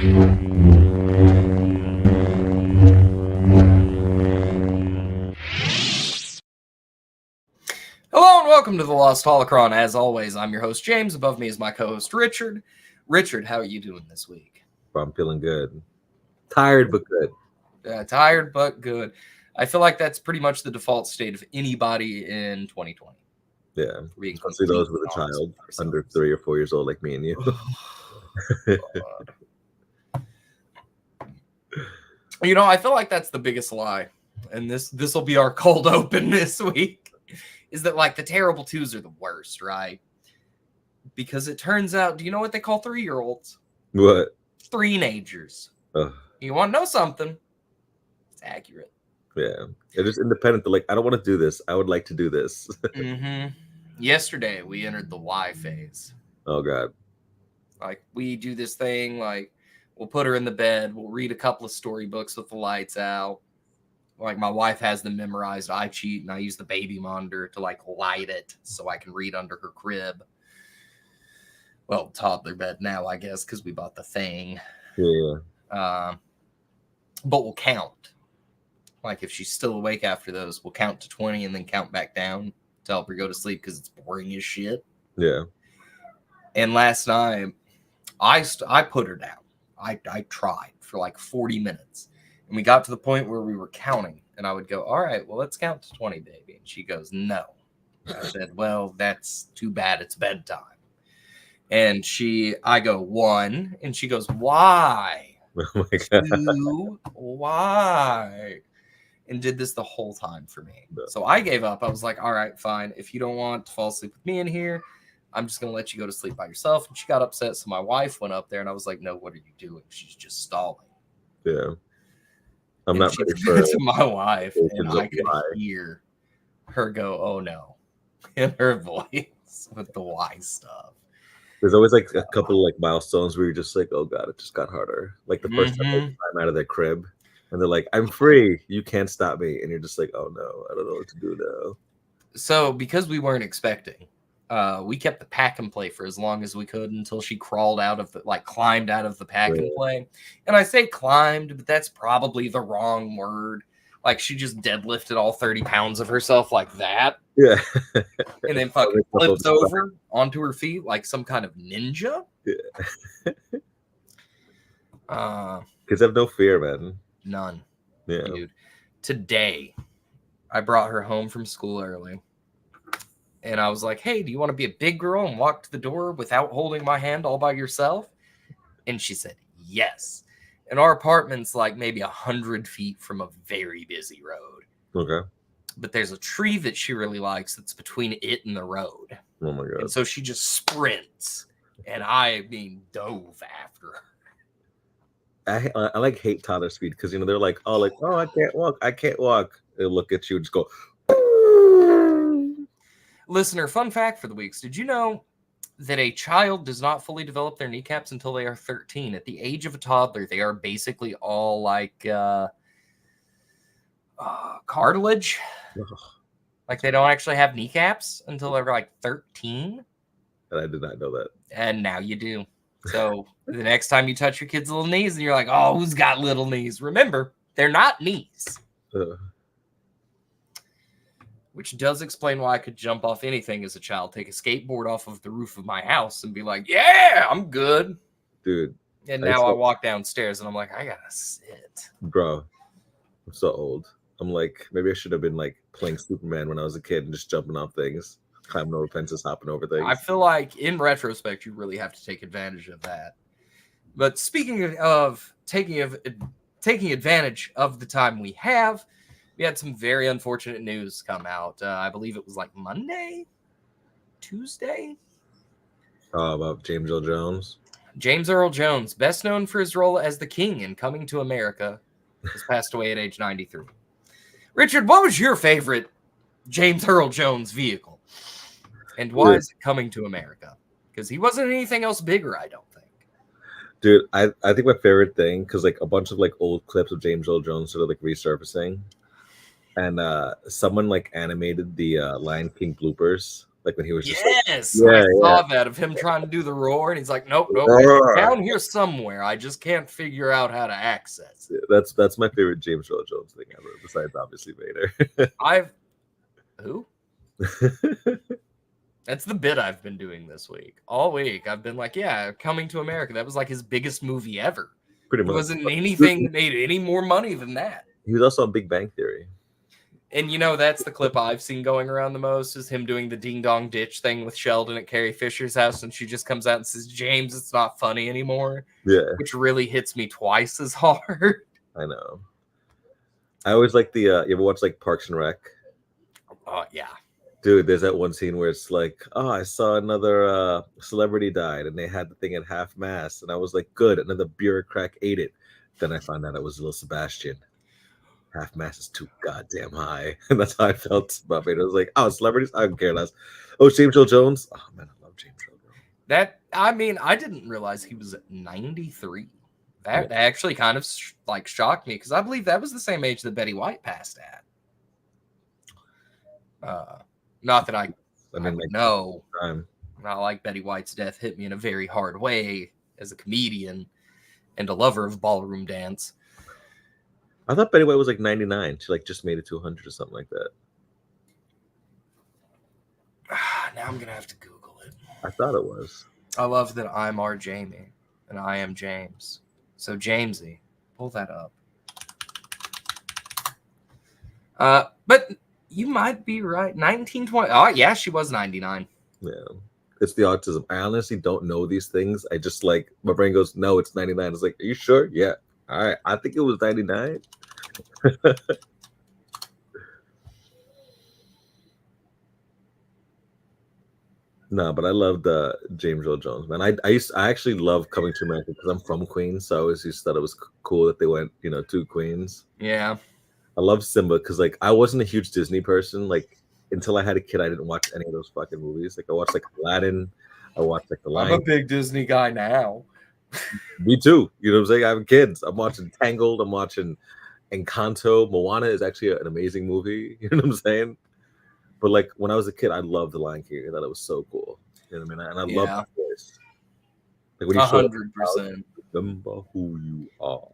Hello and welcome to the Lost Holocron. As always, I'm your host, James. Above me is my co-host, Richard. Richard, how are you doing this week? I'm feeling good. Tired, but good. Tired, but good. I feel like that's pretty much the default state of anybody in 2020. Yeah, especially those with a child under 3 or 4 years old like me and you. You know, I feel like that's the biggest lie. And this will be our cold open this week. Is that like the terrible twos are the worst, right? Because it turns out, do you know what they call 3-year-olds? What? 3-nagers. You want to know something? It's accurate. Yeah. They're just independent. They're like, I don't want to do this. I would like to do this. Yesterday, we entered the Y phase. Oh, God. Like, we do this thing, like, we'll put her in the bed. We'll read a couple of storybooks with the lights out. Like, my wife has them memorized. I cheat, and I use the baby monitor to, like, light it so I can read under her crib. Well, toddler bed now, I guess, because we bought the thing. Yeah. But we'll count. Like, if she's still awake after those, we'll count to 20 and then count back down to help her go to sleep because it's boring as shit. Yeah. And last night, I put her down. I tried for, like, 40 minutes. And we got to the point where we were counting. And I would go, all right, well, let's count to 20, baby. And she goes, no. I said, well, that's too bad. It's bedtime. And I go, 1. And she goes, why? Oh, my God. 2, why? And did this the whole time for me. So I gave up. I was like, all right, fine. If you don't want to fall asleep with me in here, I'm just going to let you go to sleep by yourself. And she got upset. So my wife went up there and I was like, no, what are you doing? She's just stalling. Yeah. I'm not ready for it. To my wife. And I could hear her go, oh no, in her voice with the why stuff. There's always like a couple of like milestones where you're just like, oh God, it just got harder. Like the first time they climb out of their crib and they're like, I'm free. You can't stop me. And you're just like, oh no, I don't know what to do now. So because we weren't expecting, we kept the pack and play for as long as we could until she climbed out of the pack and play. And I say climbed, but that's probably the wrong word. Like she just deadlifted all 30 pounds of herself like that. Yeah. And then fucking flipped over onto her feet like some kind of ninja. Yeah. Kids have no fear, man. None. Yeah. Dude. Today, I brought her home from school early. And I was like, hey, do you want to be a big girl and walk to the door without holding my hand all by yourself? And she said, yes. And our apartment's like maybe 100 feet from a very busy road. Okay. But there's a tree that she really likes that's between it and the road. Oh, my God. And so she just sprints. And I dove after her. I like hate toddler speed because, you know, they're like, oh, I can't walk. They look at you and just go. Listener, fun fact for the weeks. Did you know that a child does not fully develop their kneecaps until they are 13? At the age of a toddler, they are basically all like cartilage. Like they don't actually have kneecaps until they're like 13. And I did not know that. And now you do. So the next time you touch your kid's little knees and you're like, oh, who's got little knees? Remember, they're not knees. Which does explain why I could jump off anything as a child, take a skateboard off of the roof of my house and be like, yeah, I'm good. Dude. And now I walk downstairs and I'm like, I gotta sit. Bro, I'm so old. I'm like, maybe I should have been like playing Superman when I was a kid and just jumping off things, climbing over fences, hopping over things. I feel like in retrospect, you really have to take advantage of that. But speaking of taking advantage of the time we have, we had some very unfortunate news come out. I believe it was like Tuesday. About James Earl Jones. James Earl Jones, best known for his role as the King in Coming to America, has passed away at age 93. Richard, what was your favorite James Earl Jones vehicle? And why is it Coming to America? Because he wasn't anything else bigger, I don't think. Dude, I think my favorite thing, because like a bunch of like old clips of James Earl Jones sort of like resurfacing. And someone like animated the Lion King bloopers Like when he was just yes, like, I yeah, saw that of him trying to do the roar, and he's like, nope, Roar. it's down here somewhere. I just can't figure out how to access it. That's my favorite James Earl Jones thing ever, besides obviously Vader. Who? That's the bit I've been doing this week. All week, I've been like, yeah, Coming to America. That was like his biggest movie ever. Pretty It much. wasn't anything that made any more money than that. He was also on Big Bang Theory. And that's the clip I've seen going around the most is him doing the ding dong ditch thing with Sheldon at Carrie Fisher's house, and she just comes out and says, "James, it's not funny anymore." Yeah, which really hits me twice as hard. I know. I always like the. You ever watch like Parks and Rec? Oh yeah, Dude, there's that one scene where it's like, oh, I saw another celebrity died, and they had the thing at half mast, and I was like, good, another bureaucrat ate it. Then I found out it was little Sebastian. Half mast is too goddamn high, and that's how I felt about it. I was like, oh, celebrities, I don't care less. Oh, James Earl Jones. Oh man, I love James Earl Jones. I didn't realize he was 93. That actually kind of like shocked me because I believe that was the same age that Betty White passed at. Not that I would know. Not like Betty White's death hit me in a very hard way as a comedian and a lover of ballroom dance. I thought Betty White was like 99. She like just made it to 100 or something like that. Now I'm gonna have to Google it. I thought it was. I love that I'm our Jamie and I am James. So Jamesy, pull that up. But you might be right. 1920. Oh yeah, she was 99. Yeah. It's the autism. I honestly don't know these things. I just like my brain goes, no, it's 99. It's like, are you sure? Yeah. All right. I think it was 99. No, but I loved James Earl Jones, man. I actually love Coming to America because I'm from Queens, so I always used to thought it was cool that they went, to Queens. Yeah. I love Simba because like I wasn't a huge Disney person. Like until I had a kid, I didn't watch any of those fucking movies. Like I watched like Aladdin, I watched like The Lion. I'm a big Disney guy now. Me too. You know what I'm saying? I have kids. I'm watching Tangled. I'm watching Encanto. Moana is actually an amazing movie. You know what I'm saying? But like when I was a kid, I loved The Lion King. I thought it was so cool. You know what I mean? And I love the voice. Like when you 100%. Remember who you are.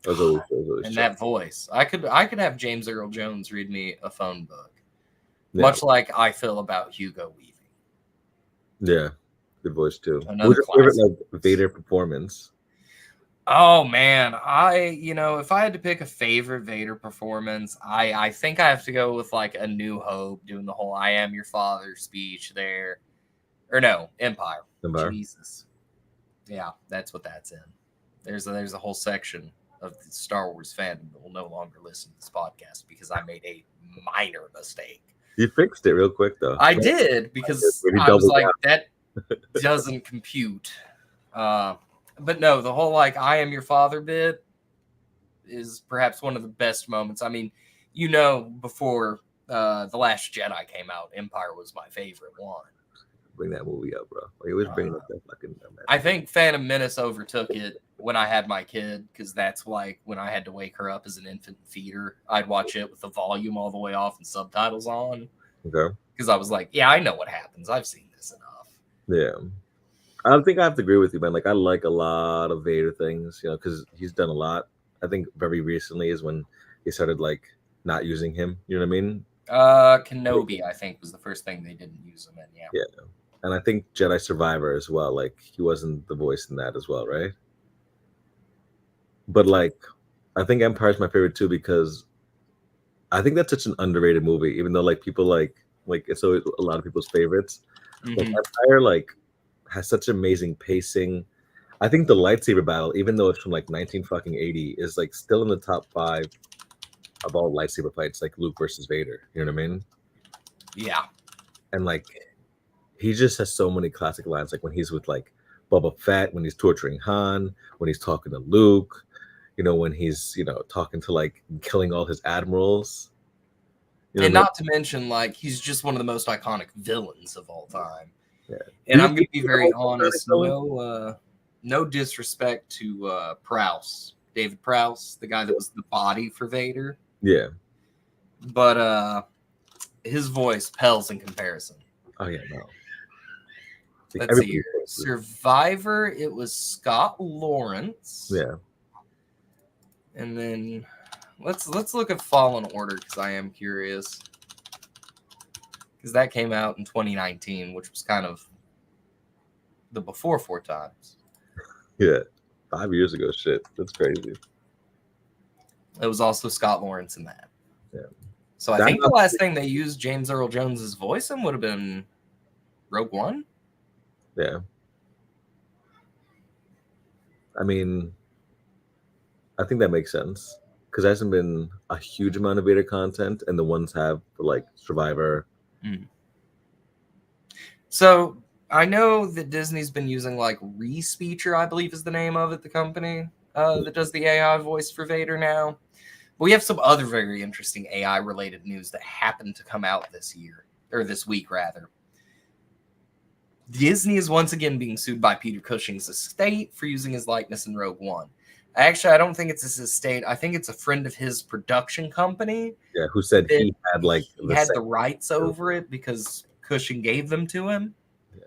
That was always and that voice. I could have James Earl Jones read me a phone book. Yeah. Much like I feel about Hugo Weaving. Yeah. Good voice too. Another Who's your favorite like Vader performance? Oh man, if I had to pick a favorite Vader performance, I think I have to go with like A New Hope, doing the whole "I am your father" speech there, or no, Empire. Jesus, yeah, that's what that's in. There's a whole section of the Star Wars fandom that will no longer listen to this podcast because I made a minor mistake. You fixed it real quick though. I did because I was like, that doesn't compute. But no, the whole like "I am your father" bit is perhaps one of the best moments. I mean, before The Last Jedi came out, Empire was my favorite one. Bring that movie up, bro. You always bring up that fucking. I think Phantom Menace overtook it when I had my kid because that's like when I had to wake her up as an infant feeder. I'd watch it with the volume all the way off and subtitles on. Okay. Because I was like, yeah, I know what happens. I've seen this enough. Yeah. I think I have to agree with you, man. Like I like a lot of Vader things, because he's done a lot. I think very recently is when he started like not using him. You know what I mean? Kenobi, I think, was the first thing they didn't use him in. Yeah. Yeah. And I think Jedi Survivor as well. Like he wasn't the voice in that as well, right? But like, I think Empire is my favorite too because I think that's such an underrated movie. Even though like people like it's always a lot of people's favorites. Mm-hmm. Like, Empire like has such amazing pacing. I think the lightsaber battle, even though it's from like 1980, is like still in the top 5 of all lightsaber fights, like Luke versus Vader. You know what I mean? Yeah. And like he just has so many classic lines, like when he's with like Boba Fett, when he's torturing Han, when he's talking to Luke, when he's talking to like killing all his admirals. And not to mention, like, he's just one of the most iconic villains of all time. Yeah. And I'm going to be very honest, no disrespect to Prowse, David Prowse, the guy that was the body for Vader. Yeah. But his voice pales in comparison Oh yeah, no. Like, Let's see everybody here. voices. Survivor, it was Scott Lawrence. Yeah. And then let's look at Fallen Order because I am curious. Because that came out in 2019, which was kind of the before Four Times. Yeah. 5 years ago. Shit. That's crazy. It was also Scott Lawrence in that. Yeah. So I think the last thing they used James Earl Jones's voice in would have been Rogue One. Yeah. I mean, I think that makes sense because there hasn't been a huge amount of Vader content, and the ones have for like Survivor. So I know that Disney's been using like Respeecher, I believe is the name of it, the company that does the AI voice for Vader now. But we have some other very interesting AI related news that happened to come out this year, or this week rather. Disney is once again being sued by Peter Cushing's estate for using his likeness in Rogue One. Actually, I don't think it's his estate. I think it's a friend of his production company. Yeah, who said he had like the rights over it because Cushing gave them to him. Yeah.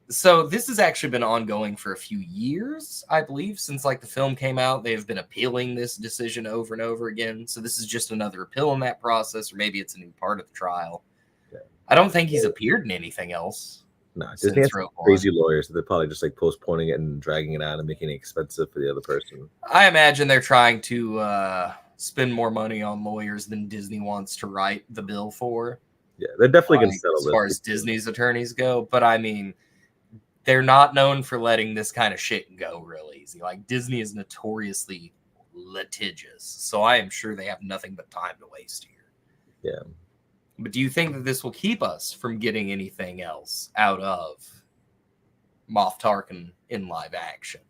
So this has actually been ongoing for a few years, I believe, since like the film came out. They have been appealing this decision over and over again. So this is just another appeal in that process, or maybe it's a new part of the trial. Yeah. I don't think he's appeared in anything else. No, Disney has crazy lawyers. So they're probably just like postponing it and dragging it out and making it expensive for the other person. I imagine they're trying to spend more money on lawyers than Disney wants to write the bill for. Yeah, they're definitely going to settle as far as Disney's attorneys go. But I mean, they're not known for letting this kind of shit go real easy. Like Disney is notoriously litigious. So I am sure they have nothing but time to waste here. Yeah. But do you think that this will keep us from getting anything else out of Moff Tarkin in live action?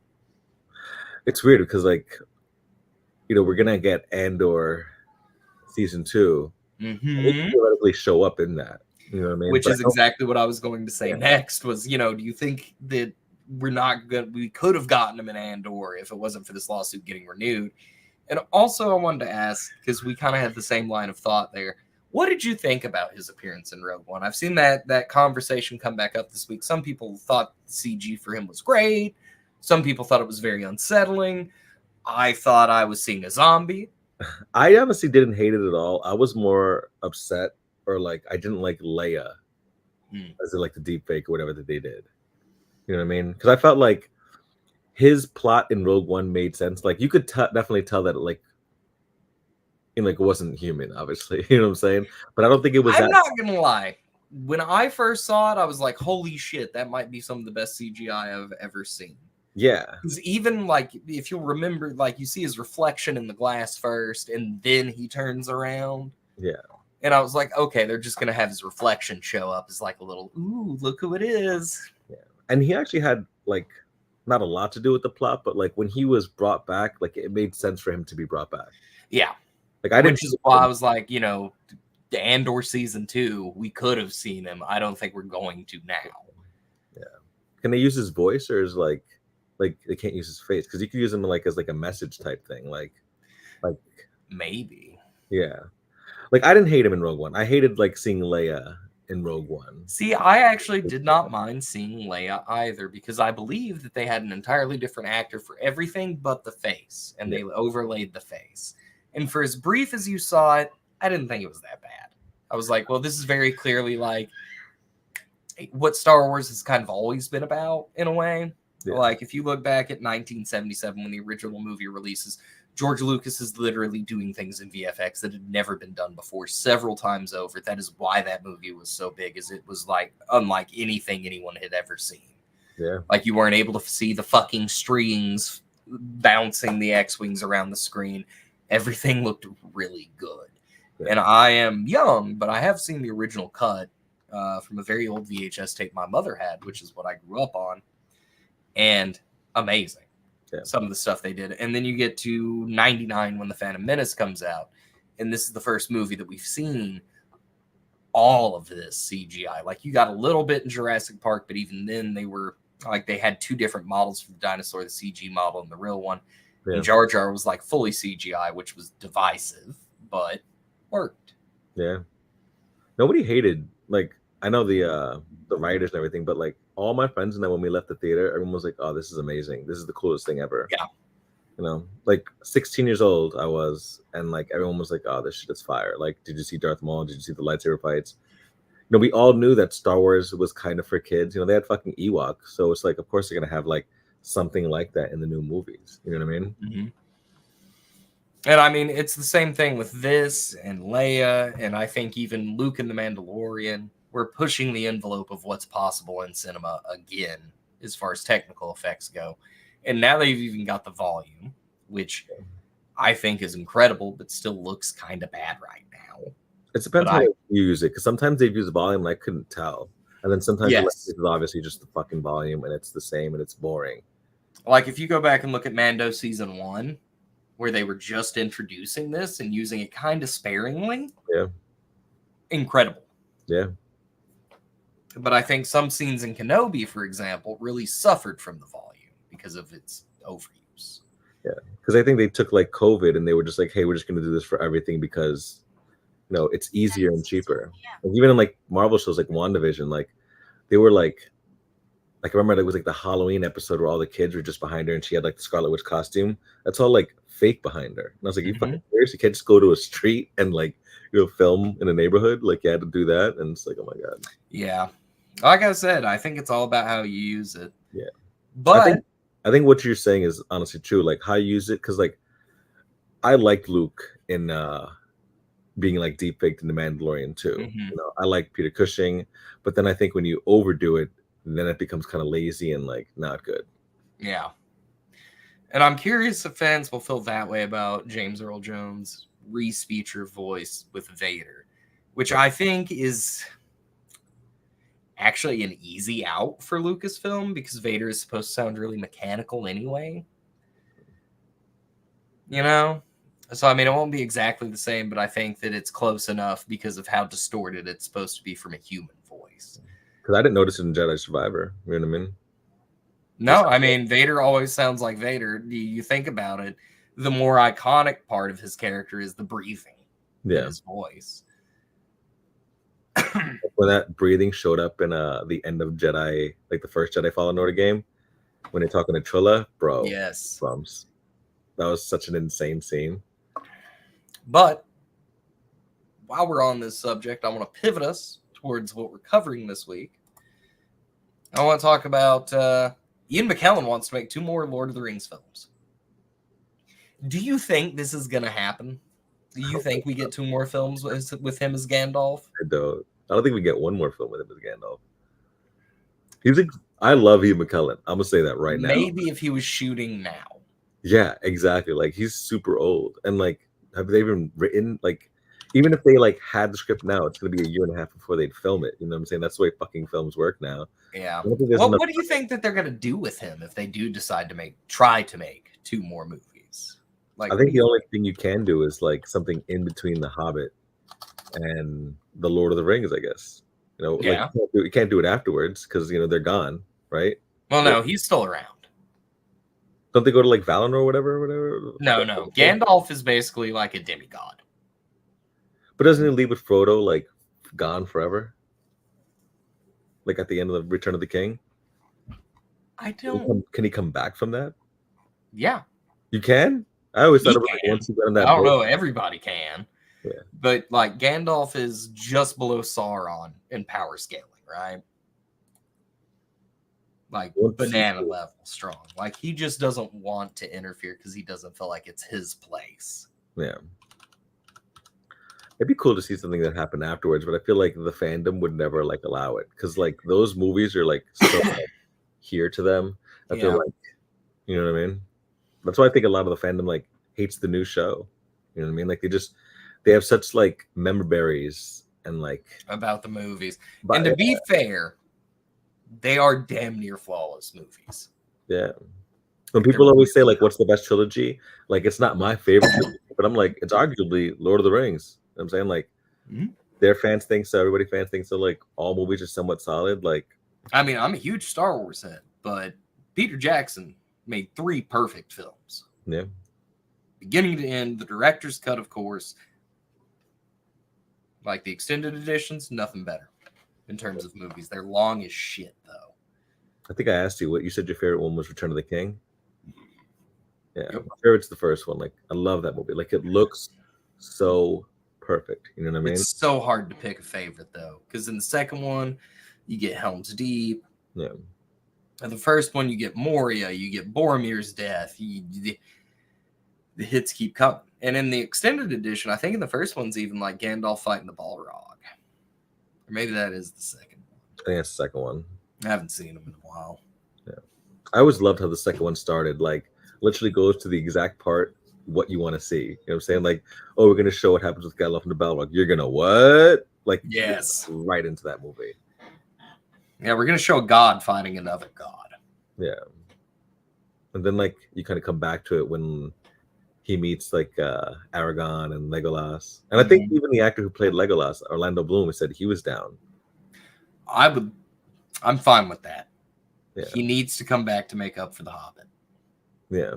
It's weird because, like, you know, we're going to get Andor season 2. Mm-hmm. They theoretically show up in that. You know what I mean? Which is exactly what I was going to say next was, you know, do you think that we could have gotten him in Andor if it wasn't for this lawsuit getting renewed? And also I wanted to ask, because we kind of had the same line of thought there, what did you think about his appearance in Rogue One? I've seen that conversation come back up this week. Some people thought the CG for him was great. Some people thought it was very unsettling. I thought I was seeing a zombie. I honestly didn't hate it at all. I was more upset, or like I didn't like Leia as in like the deep fake or whatever that they did. You know what I mean? Because I felt like his plot in Rogue One made sense. Like you could definitely tell that it wasn't human, obviously. You know what I'm saying? But I don't think it was. I'm not gonna lie. When I first saw it, I was like, "Holy shit, that might be some of the best CGI I've ever seen." Yeah. Because even like if you'll remember, like you see his reflection in the glass first, and then he turns around. Yeah. And I was like, okay, they're just gonna have his reflection show up as like a little, ooh, look who it is. Yeah. And he actually had like not a lot to do with the plot, but like when he was brought back, like it made sense for him to be brought back. Yeah. Like I didn't. Which is why I was like, you know, the Andor season 2, we could have seen him. I don't think we're going to now. Yeah. Can they use his voice, or is like they can't use his face? Because you could use him like as like a message type thing, like maybe. Yeah. Like I didn't hate him in Rogue One. I hated like seeing Leia in Rogue One. See, I actually did not mind seeing Leia either, because I believe that they had an entirely different actor for everything but the face, and they overlaid the face. And for as brief as you saw it, I didn't think it was that bad. I was like, well, this is very clearly like what Star Wars has kind of always been about in a way. Yeah. Like if you look back at 1977 when the original movie releases, George Lucas is literally doing things in VFX that had never been done before several times over. That is why that movie was so big, is it was like unlike anything anyone had ever seen. Yeah. Like you weren't able to see the fucking strings bouncing the X-Wings around the screen. Everything looked really good. Yeah. And I am young, but I have seen the original cut from a very old VHS tape my mother had, which is what I grew up on. And amazing. Yeah. Some of the stuff they did. And then you get to 99 when The Phantom Menace comes out. And this is the first movie that we've seen all of this CGI. Like you got a little bit in Jurassic Park, but even then they had two different models for the dinosaur, the CG model and the real one. Yeah. And Jar Jar was like fully CGI, which was divisive, but worked. Yeah. Nobody hated, like, I know the writers and everything, but like all my friends and then when we left the theater, everyone was like, "Oh, this is amazing! This is the coolest thing ever." Yeah. You know, like 16 years old I was, and like everyone was like, "Oh, this shit is fire!" Like, did you see Darth Maul? Did you see the lightsaber fights? You know, we all knew that Star Wars was kind of for kids. You know, they had fucking Ewoks, so it's like, of course they're gonna have like something like that in the new movies. You know what I mean? Mm-hmm. And I mean, it's the same thing with this and Leia, and I think even Luke and the Mandalorian. We're pushing the envelope of what's possible in cinema again, as far as technical effects go. And now they've even got the volume, which I think is incredible, but still looks kind of bad right now. It depends But how they use it, because sometimes they've used volume and I couldn't tell, and then sometimes yes, it's obviously just the fucking volume and it's the same and it's boring. like if you go back and look at Mando season 1, where they were just introducing this and using it kind of sparingly, Yeah, incredible. yeah. But I think some scenes in Kenobi, for example, really suffered from the volume because of its overuse. Yeah, because I think they took like COVID and they were just like, "Hey, we're just going to do this for everything because it's easier and cheaper." Like, even in like Marvel shows like WandaVision, like they were like I remember it was like the Halloween episode where all the kids were just behind her and she had like the Scarlet Witch costume. That's all like fake behind her. And I was like, "You fucking serious? You can't just go to a street and like film in a neighborhood? Like you had to do that?" And it's like, oh my god. Yeah, like I said, I think it's all about how you use it. Yeah, but I think what you're saying is honestly true. Like how you use it, because like I liked Luke in being like deep faked in the Mandalorian too. Mhm. I like Peter Cushing, but then I think when you overdo it, then it becomes kind of lazy and like not good. Yeah. And I'm curious if fans will feel that way about James Earl Jones' re-speecher voice with Vader, which I think is actually an easy out for Lucasfilm because Vader is supposed to sound really mechanical anyway. You know? So, I mean, it won't be exactly the same, but I think that it's close enough because of how distorted it's supposed to be from a human voice. Because I didn't notice it in Jedi Survivor. You know what I mean? No, I mean, Vader always sounds like Vader. You think about it, the more iconic part of his character is the breathing in his voice. When that breathing showed up in the end of Jedi, like the first Jedi Fallen Order game, when they're talking to Trilla, bro. Yes. Bumps. That was such an insane scene. But while we're on this subject, I want to pivot us towards what we're covering this week. I want to talk about Ian McKellen wants to make 2 more Lord of the Rings films. Do you think this is going to happen? Do you think we get 2 more films with him as Gandalf? I don't think we get 1 more film with him as Gandalf. I love Ian McKellen. I'm gonna say that right now. Maybe if he was shooting now. Yeah, exactly. Like he's super old, and like, have they even written like? Even if they like had the script now, it's gonna be a year and a half before they'd film it. You know what I'm saying? That's the way fucking films work now. Yeah. What do you think that they're gonna do with him if they do decide to try to make 2 more movies? Like, I think the only thing you can do is like something in between The Hobbit and The Lord of the Rings, I guess. Yeah. Like you can't do it afterwards because they're gone, right? Well, no, he's still around. Don't they go to like Valinor or whatever? No. Gandalf is basically like a demigod. But doesn't he leave with Frodo like gone forever? Like at the end of the Return of the King? I don't. Can he come back from that? Yeah. You can? I always thought it was like once you got on that. I don't know. Everybody can. Yeah. But like Gandalf is just below Sauron in power scaling, right? Like banana level strong. Like he just doesn't want to interfere because he doesn't feel like it's his place. Yeah. It'd be cool to see something that happened afterwards, but I feel like the fandom would never like allow it because like those movies are like so like, here to them. I feel like, you know what I mean? That's why I think a lot of the fandom like hates the new show. You know what I mean? Like they have such like memorabilies and like about the movies. And to be fair, they are damn near flawless movies. Yeah. When people always say like, "What's the best trilogy?" Like, it's not my favorite, but I'm like, it's arguably Lord of the Rings. You know what I'm saying, like, their fans think so. Everybody fans think so. Like, all movies are somewhat solid. Like, I mean, I'm a huge Star Wars head, but Peter Jackson made 3 perfect films. Yeah. Beginning to end, the director's cut, of course. Like the extended editions, nothing better. in terms of movies. They're long as shit, though. I think I asked you what you said your favorite one was Return of the King. Yeah, Yep. my favorite's the first one. Like I love that movie. Like it looks so perfect. You know what I mean? It's so hard to pick a favorite, though, because in the second one, you get Helm's Deep. Yeah. In the first one, you get Moria, you get Boromir's death. The hits keep coming. And in the extended edition, I think in the first one's even like Gandalf fighting the Balrog. Or maybe that is the second one. I think that's the second one. I haven't seen them in a while. Yeah. I always loved how the second one started. Like literally goes to the exact part what you want to see. You know what I'm saying? Like, oh, we're gonna show what happens with Gandalf and the Balrog. You're gonna what? Like Yes. right into that movie. Yeah, we're gonna show a god fighting another god. Yeah. And then like you kind of come back to it when he meets like Aragorn and Legolas. And I think even the actor who played Legolas, Orlando Bloom, said he was down. I'm fine with that. Yeah. He needs to come back to make up for The Hobbit. Yeah.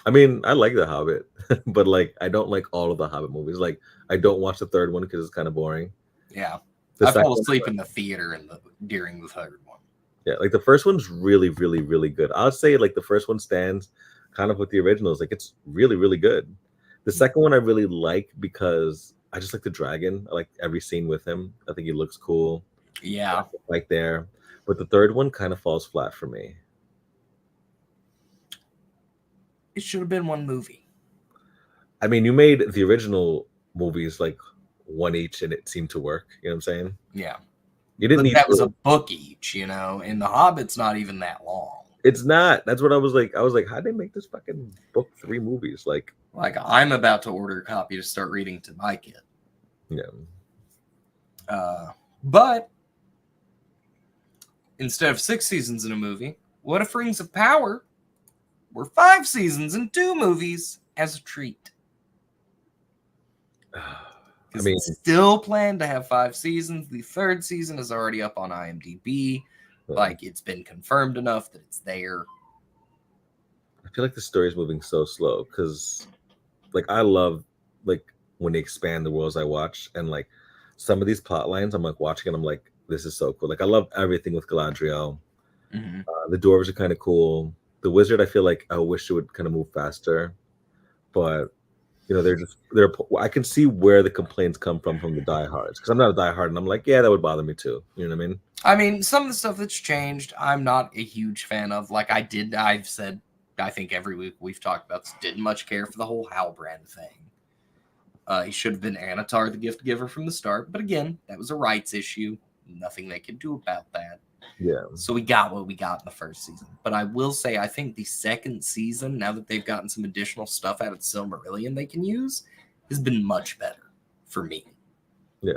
I mean, I like The Hobbit, but like I don't like all of the Hobbit movies. Like I don't watch the third one because it's kind of boring. Yeah. The I second fell asleep one- in the theater during the third one. Yeah, like the first one's really, really, really good. I'll say like the first one stands kind of with the originals. Like it's really, really good. The second one I really like because I just like the dragon. I like every scene with him. I think he looks cool. Yeah. Like there. But the third one kind of falls flat for me. It should have been one movie. I mean, you made the original movies like one each and it seemed to work. You know what I'm saying? Yeah. You didn't But need that was a book each, and The Hobbit's not even that long. It's not. That's what I was like, how'd they make this fucking book 3 movies? Like I'm about to order a copy to start reading to my kid. yeah. But instead of 6 seasons in a movie, what if Rings of Power were 5 seasons and 2 movies as a treat? I mean, still plan to have 5 seasons. The 3rd season is already up on IMDb. Like it's been confirmed enough that it's there. I feel like the story is moving so slow because like I love like when they expand the worlds I watch and like some of these plot lines I'm like watching and I'm like this is so cool. Like I love everything with Galadriel. The dwarves are kind of cool. The wizard I feel like I wish it would kind of move faster, but they're I can see where the complaints come from the diehards because I'm not a diehard and I'm like yeah that would bother me too. You know what I mean? I mean, some of the stuff that's changed, I'm not a huge fan of. Like I've said, I think every week we've talked about this, didn't much care for the whole Halbrand thing. He should have been Anatar, the gift giver from the start. But again, that was a rights issue. Nothing they could do about that. Yeah. So we got what we got in the first season. But I will say, I think the second season, now that they've gotten some additional stuff out of Silmarillion they can use, has been much better for me. Yeah.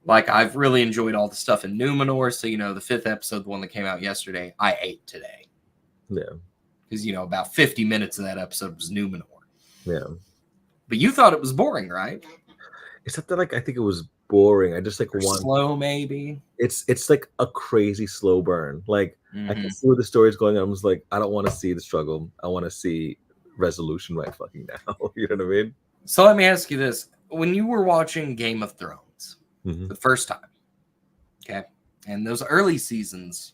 Like, I've really enjoyed all the stuff in Numenor. So, the 5th episode, the one that came out yesterday, I ate today. Yeah. Because, about 50 minutes of that episode was Numenor. Yeah. But you thought it was boring, right? Except that, like, I think it was boring. I just, like, slow, maybe. It's like a crazy slow burn. Like, I can see where the story's going. I'm just like, I don't want to see the struggle. I want to see resolution right fucking now. You know what I mean? So let me ask you this. When you were watching Game of Thrones, the first time, okay, and those early seasons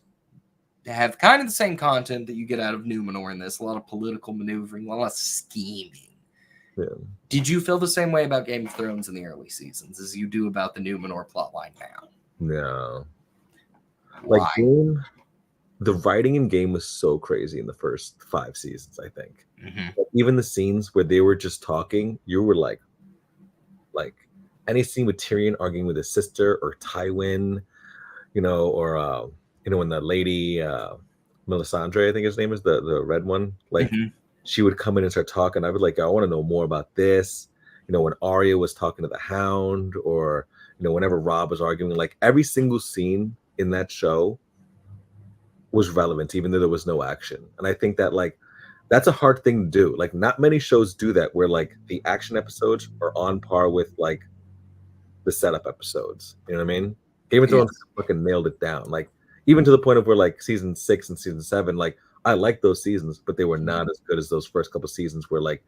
have kind of the same content that you get out of Numenor in this, a lot of political maneuvering, a lot of scheming. Yeah. Did you feel the same way about Game of Thrones in the early seasons as you do about the Numenor plotline now? No. Why? Like, the writing in Game was so crazy in the first 5 seasons, I think. Like, even the scenes where they were just talking, you were like any scene with Tyrion arguing with his sister or Tywin, or when the lady Melisandre, I think his name is the red one, like she would come in and start talking. I would like, I want to know more about this. When Arya was talking to the Hound, or whenever Rob was arguing, like every single scene in that show was relevant, even though there was no action. And I think that like that's a hard thing to do. Like not many shows do that, where like the action episodes are on par with like the setup episodes. You know what I mean? Game of Thrones fucking nailed it down. Like even to the point of where like season 6 and season 7, like I like those seasons, but they were not as good as those first couple seasons where like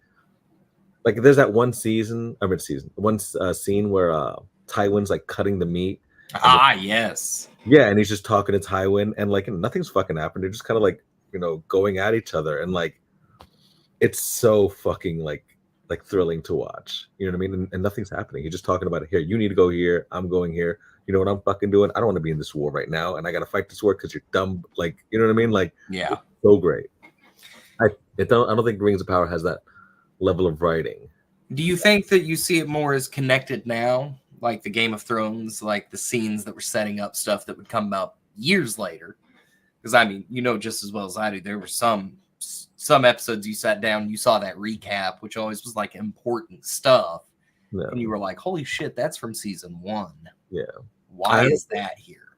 there's that one scene where Tywin's like cutting the meat Ah, yes. Yeah, and he's just talking to Tywin, and like nothing's fucking happened. They're just kind of like going at each other, and like it's so fucking like thrilling to watch. You know what I mean? And nothing's happening. He's just talking about it. Here, you need to go here. I'm going here. You know what I'm fucking doing? I don't want to be in this war right now, and I got to fight this war because you're dumb. Like, you know what I mean? Like, Yeah. so great. I don't think Rings of Power has that level of writing. Do you think that you see it more as connected now, like the Game of Thrones, like the scenes that were setting up stuff that would come about years later? Because I mean, you know just as well as I do, there were some episodes you sat down, you saw that recap, which always was like important stuff, Yeah. and you were like, "Holy shit, that's from season 1." Yeah. Why is that here?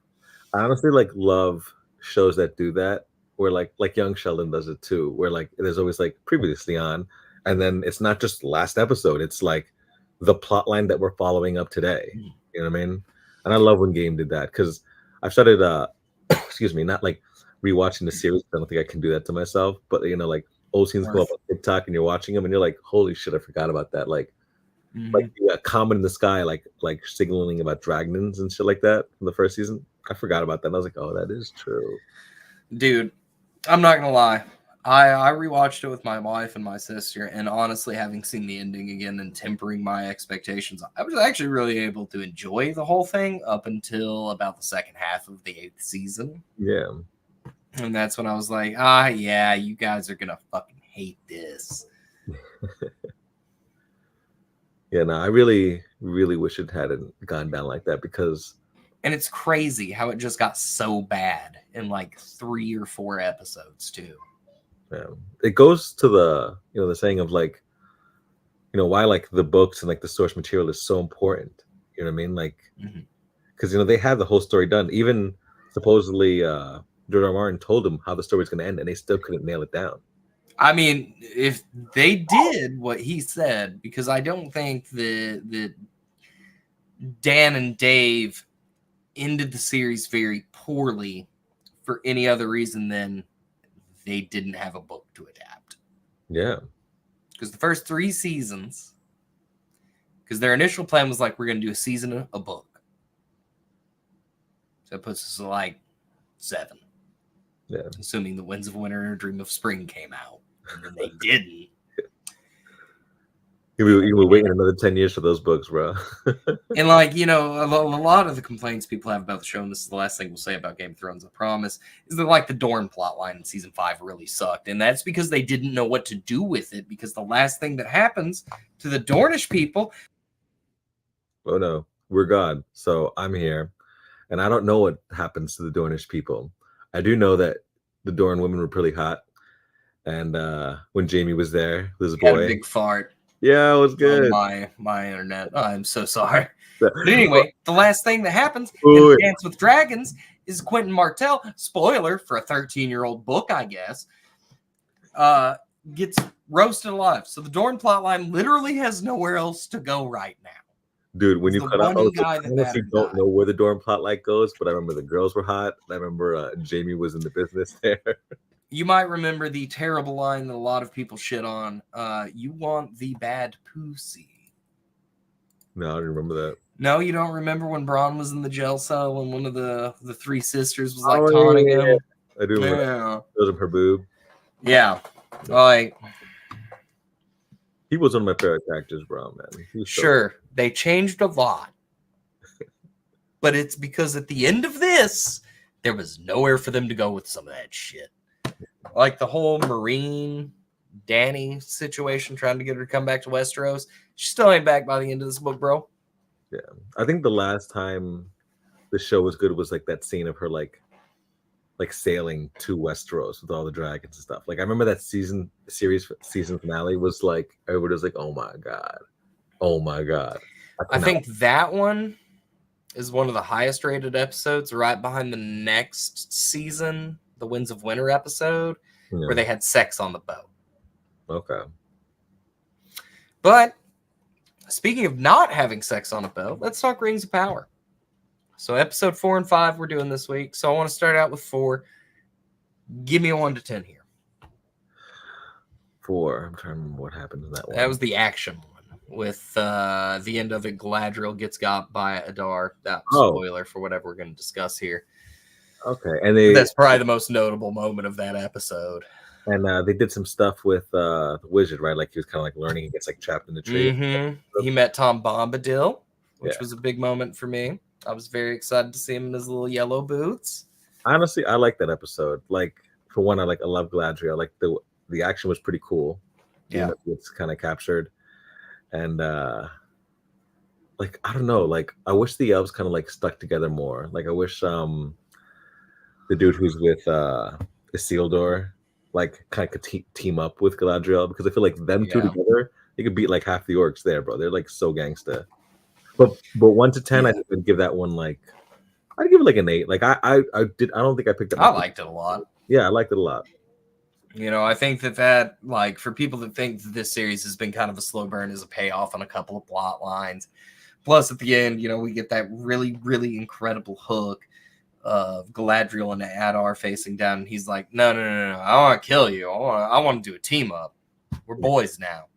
I honestly like love shows that do that, where like Young Sheldon does it too, where like there's always like previously on, and then it's not just last episode, it's like the plot line that we're following up today. You know what I mean? And I love when Game did that, because I've started excuse me, not like rewatching the series. I don't think I can do that to myself, but like old scenes come up on TikTok and you're watching them and you're like, holy shit, I forgot about that. Like the comet in the sky, like signaling about dragons and shit like that from the first season. I forgot about that. And I was like, oh, that is true. Dude, I'm not gonna lie. I rewatched it with my wife and my sister, and honestly, having seen the ending again and tempering my expectations, I was actually really able to enjoy the whole thing up until about the second half of the 8th season. Yeah. And that's when I was like, yeah, you guys are gonna fucking hate this. Yeah, no, I really, really wish it hadn't gone down like that, because... And it's crazy how it just got so bad in like 3 or 4 episodes too. Yeah. It goes to the the saying of like, why like the books and like the source material is so important. You know what I mean? Like, because they had the whole story done. Even supposedly George R. R. Martin told them how the story was going to end, and they still couldn't nail it down. I mean, if they did what he said, because I don't think that Dan and Dave ended the series very poorly for any other reason than they didn't have a book to adapt. Yeah. Because the first 3 seasons, because their initial plan was like, we're going to do a season, a book. So it puts us at like 7. Yeah. Assuming the Winds of Winter and Dream of Spring came out. And then they didn't. You were waiting another 10 years for those books, bro. And like, a lot of the complaints people have about the show, and this is the last thing we'll say about Game of Thrones, I promise, is that like the Dorne plotline in season 5 really sucked. And that's because they didn't know what to do with it, because the last thing that happens to the Dornish people... Oh no, we're God. So I'm here. And I don't know what happens to the Dornish people. I do know that the Dorne women were pretty hot. And when Jamie was there, this boy... had a big fart. Yeah, it was good. Oh, my internet. Oh, I'm so sorry. But anyway, the last thing that happens in Dance with Dragons is Quentin Martell, spoiler for a 13-year-old book, I guess, gets roasted alive. So the Dorne plotline literally has nowhere else to go right now. Dude, when you cut out, I honestly don't know where the Dorne plotline goes, but I remember the girls were hot. I remember Jamie was in the business there. You might remember the terrible line that a lot of people shit on. You want the bad pussy. No, I don't remember that. No, you don't remember when Bronn was in the jail cell and one of the 3 sisters was like taunting him? I do remember. Yeah. Those are her boob. Yeah. Like, he was one of my favorite characters, Bronn, man. Sure, they changed a lot. But it's because at the end of this, there was nowhere for them to go with some of that shit. Like the whole Marine Danny situation, trying to get her to come back to Westeros. She still ain't back by the end of this book, bro. Yeah. I think the last time the show was good was like that scene of her like sailing to Westeros with all the dragons and stuff. Like I remember that season finale was like, everybody was like, oh my God. Oh my God. I think that one is one of the highest rated episodes, right behind the next season, the Winds of Winter episode, where they had sex on the boat. Okay. But speaking of not having sex on a boat, let's talk Rings of Power. So episode 4 and 5 we're doing this week. So I want to start out with 4. Give me a 1 to 10 here. 4. I'm trying to remember what happened in that one. That was the action one. with the end of it. Galadriel gets got by Adar. That Oh, spoiler for whatever we're going to discuss here. okay. And But that's probably the most notable moment of that episode. they did some stuff with the wizard, right? Like he was kind of like learning. He gets like trapped in the tree. He met Tom Bombadil, which Yeah. was a big moment for me. I was very excited to see him in his little yellow boots. Honestly, I like that episode. Like for one, I love Galadriel. Like the action was pretty cool. Yeah, It's kind of captured, and like I don't know. Like I wish the elves kind of like stuck together more. Like I wish the dude who's with Isildur like kind of could team up with Galadriel, because I feel like them two together, they could beat like half the orcs there, bro. They're like so gangsta. But 1 to 10, I would give that one like, I'd give it like an 8. Like I don't think I picked up. I liked it a lot. Yeah, I liked it a lot. You know, I think that like for people that think that this series has been kind of a slow burn as a payoff on a couple of plot lines. Plus, at the end, you know, we get that really, really incredible hook of Galadriel and Adar facing down, and he's like, "No, I want to kill you. I want to do a team up. We're boys now."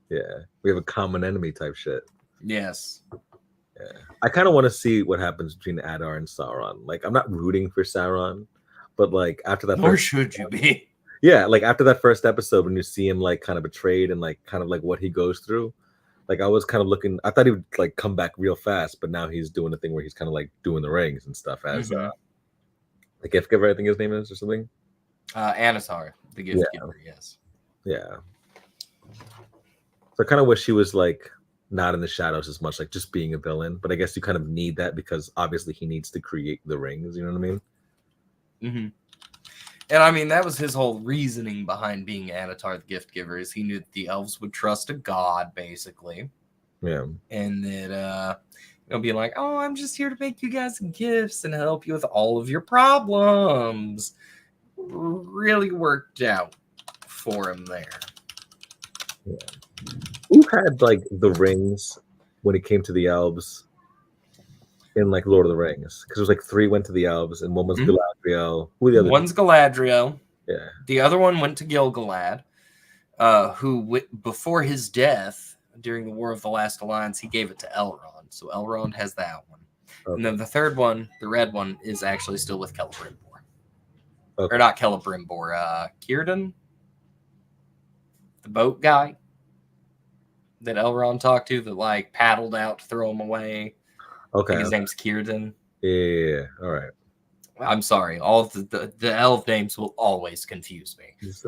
Yeah, we have a common enemy type shit. Yes. Yeah, I kind of want to see what happens between Adar and Sauron. Like, I'm not rooting for Sauron, but like after that, Nor should you be. Yeah, like after that first episode, when you see him like kind of betrayed and like kind of like what he goes through, like I was kind of looking. I thought he would like come back real fast, but now he's doing the thing where he's kind of like doing the rings and stuff as the gift giver, I think his name is, or something. Anatar, the gift giver. Yes. Yeah. So I kind of wish he was like not in the shadows as much, like just being a villain. But I guess you kind of need that because obviously he needs to create the rings. You know what I mean? Mm-hmm. And I mean, that was his whole reasoning behind being Anatar, the gift giver, is he knew that the elves would trust a god, basically. Yeah. And that it'll be like, "Oh, I'm just here to make you guys gifts and help you with all of your problems." Really worked out for him there. Yeah. Who had like the rings when it came to the elves in like Lord of the Rings? Because it was like 3 went to the elves and one was Galadriel. Who were the other? One's Galadriel. Yeah. The other one went to Gil-galad, who before his death during the War of the Last Alliance, he gave it to Elrond. So Elrond has that one. Okay. And then the third one, the red one, is actually still with Celebrimbor. Okay. Or not Celebrimbor, Círdan, the boat guy that Elrond talked to, that like paddled out to throw him away. Okay. His name's Círdan. Yeah. All right. I'm sorry. All of the elf names will always confuse me. There's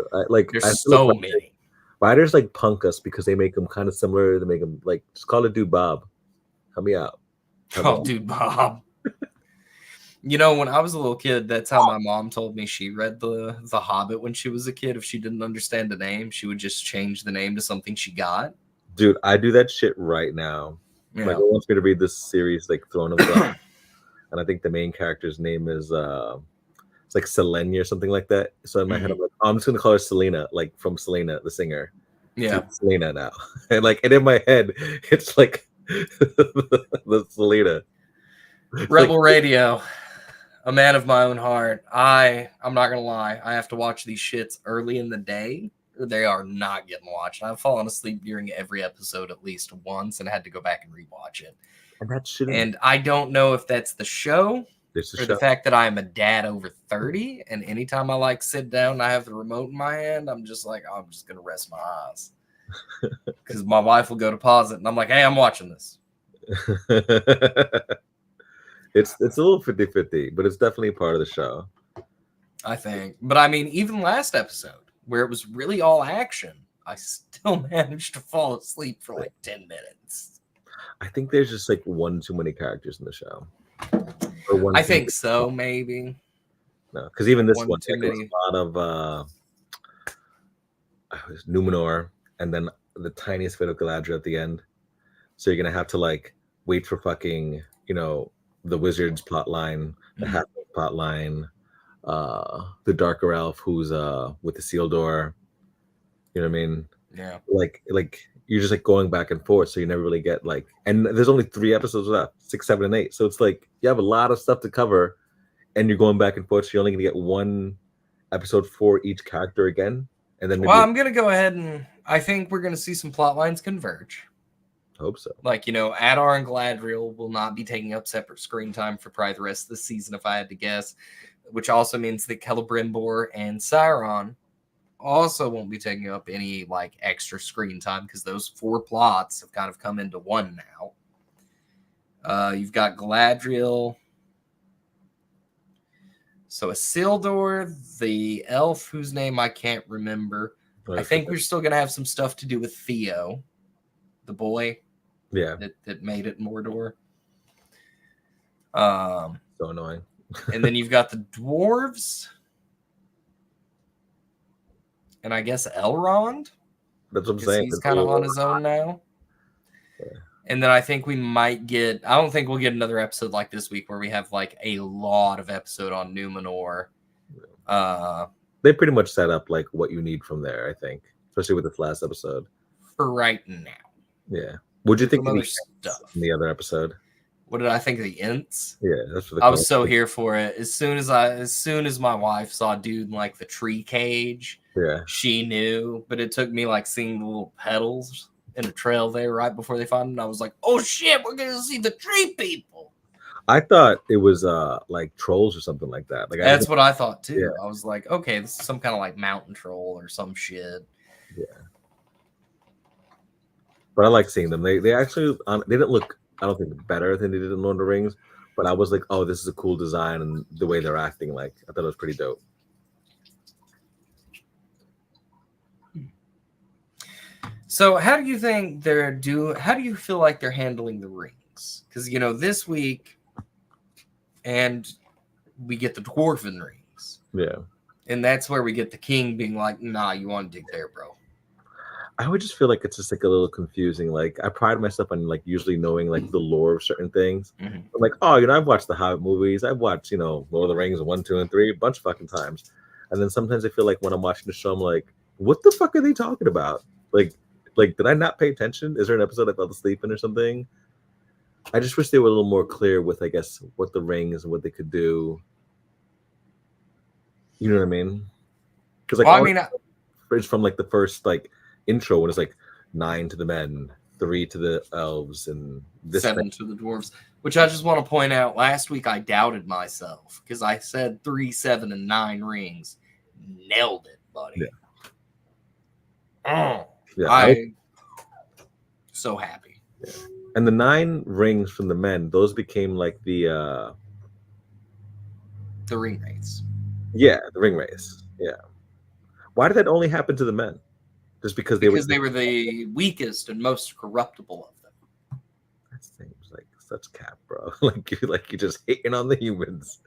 so many. Writers like punk us because they make them kind of similar. They make them like, just call it Dude Bob. Help me out. Dude Bob. You know, when I was a little kid, that's how my mom told me she read the Hobbit when she was a kid. If she didn't understand the name, she would just change the name to something she got. Dude, I do that shit right now. Yeah. Like, it wants me to read this series, like Throne of God. And I think the main character's name is it's like Selenia or something like that. So in my head, I'm like, oh, I'm just gonna call her Selena, like from Selena, the singer. Yeah, Selena now. And in my head, it's like the Selena. Rebel Radio, a man of my own heart. I'm not gonna lie, I have to watch these shits early in the day, or they are not getting watched. I've fallen asleep during every episode at least once and had to go back and rewatch it. And I don't know if that's the show or the fact that I'm a dad over 30, and anytime I like sit down and I have the remote in my hand, I'm just like, I'm just gonna rest my eyes because my wife will go to pause it, and I'm like, hey, I'm watching this. It's a little 50-50, but it's definitely part of the show, I think. But I mean, even last episode where it was really all action, I still managed to fall asleep for like 10 minutes. I think there's just like one too many characters in the show. I think so, maybe. No, because even this one, there's a lot of Numenor, and then the tiniest bit of Galadriel at the end. So you're gonna have to like wait for fucking, the wizard's plot line, the half plot line, the darker elf who's with the Isildur. You know what I mean? Yeah. Like you're just like going back and forth, so you never really get like, and there's only 3 episodes left, 6, 7, and 8. So it's like you have a lot of stuff to cover, and you're going back and forth. So you're only gonna get 1 episode for each character again, and then. Well, I'm gonna go ahead and I think we're gonna see some plot lines converge. Hope so. Like, Adar and Gladriel will not be taking up separate screen time for probably the rest of the season, if I had to guess, which also means that Celebrimbor and Sauron also won't be taking up any like extra screen time because those 4 plots have kind of come into one now. You've got Gladriel. So Isildur, the elf whose name I can't remember. I think we're still going to have some stuff to do with Theo, the boy that made it Mordor. So annoying. And then you've got the dwarves. And I guess Elrond. That's what I'm saying. He's kind of on his own now. Yeah. And then I think we might get... I don't think we'll get another episode like this week where we have like a lot of episode on Numenor. They pretty much set up like what you need from there, I think. Especially with this last episode. For right now. Yeah. What'd you think of stuff in the other episode? What did I think of the Ints? Yeah, that's what I was so here for it. As soon as my wife saw dude in like the tree cage, she knew. But it took me like seeing the little petals in the trail there right before they found him. I was like, oh shit, we're gonna see the tree people. I thought it was like trolls or something like that. Like that's what I thought too. Yeah. I was like, okay, this is some kind of like mountain troll or some shit. Yeah. But I like seeing them. They actually they didn't look, I don't think, better than they did in Lord of the Rings, but I was like, oh, this is a cool design, and the way they're acting, like, I thought it was pretty dope. So how do you think how do you feel like they're handling the rings? Because, this week, and we get the dwarven rings. Yeah. And that's where we get the king being like, nah, you want to dig there, bro. I would just feel like it's just like a little confusing. Like, I pride myself on like usually knowing like the lore of certain things. Mm-hmm. I'm like, oh, I've watched the Hobbit movies. I've watched, Lord of the Rings 1, 2, and 3 a bunch of fucking times. And then sometimes I feel like when I'm watching the show, I'm like, what the fuck are they talking about? Like, did I not pay attention? Is there an episode I fell asleep in or something? I just wish they were a little more clear with, I guess, what the rings and what they could do. You know what I mean? Because like, it's from like the first like intro when it's like 9 to the men, 3 to the elves, and 7 to the dwarves. Which I just want to point out. Last week I doubted myself because I said 3, 7, and 9 rings. Nailed it, buddy. Yeah. I'm so happy. Yeah. And the 9 rings from the men, those became like the ring race. Yeah, the ring race. Yeah. Why did that only happen to the men? Just because they were the weakest and most corruptible of them. That seems like such cap, bro. like you're just hating on the humans.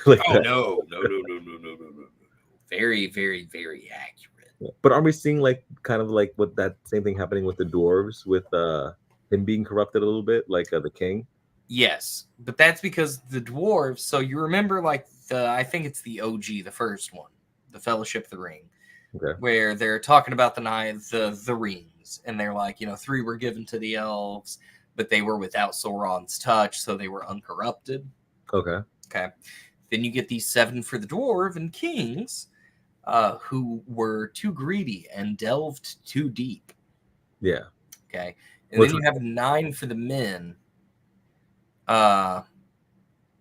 Like no. Very, very, very accurate. Yeah. But are we seeing like kind of like what that same thing happening with the dwarves with him being corrupted a little bit, like the king? Yes, but that's because the dwarves. So you remember, like I think it's the OG, the first one, the Fellowship of the Ring, where they're talking about the rings, and they're like, 3 were given to the elves, but they were without Sauron's touch, so they were uncorrupted. Okay. Then you get these 7 for the dwarf and kings, who were too greedy and delved too deep. Yeah. Okay. And then you have 9 for the men,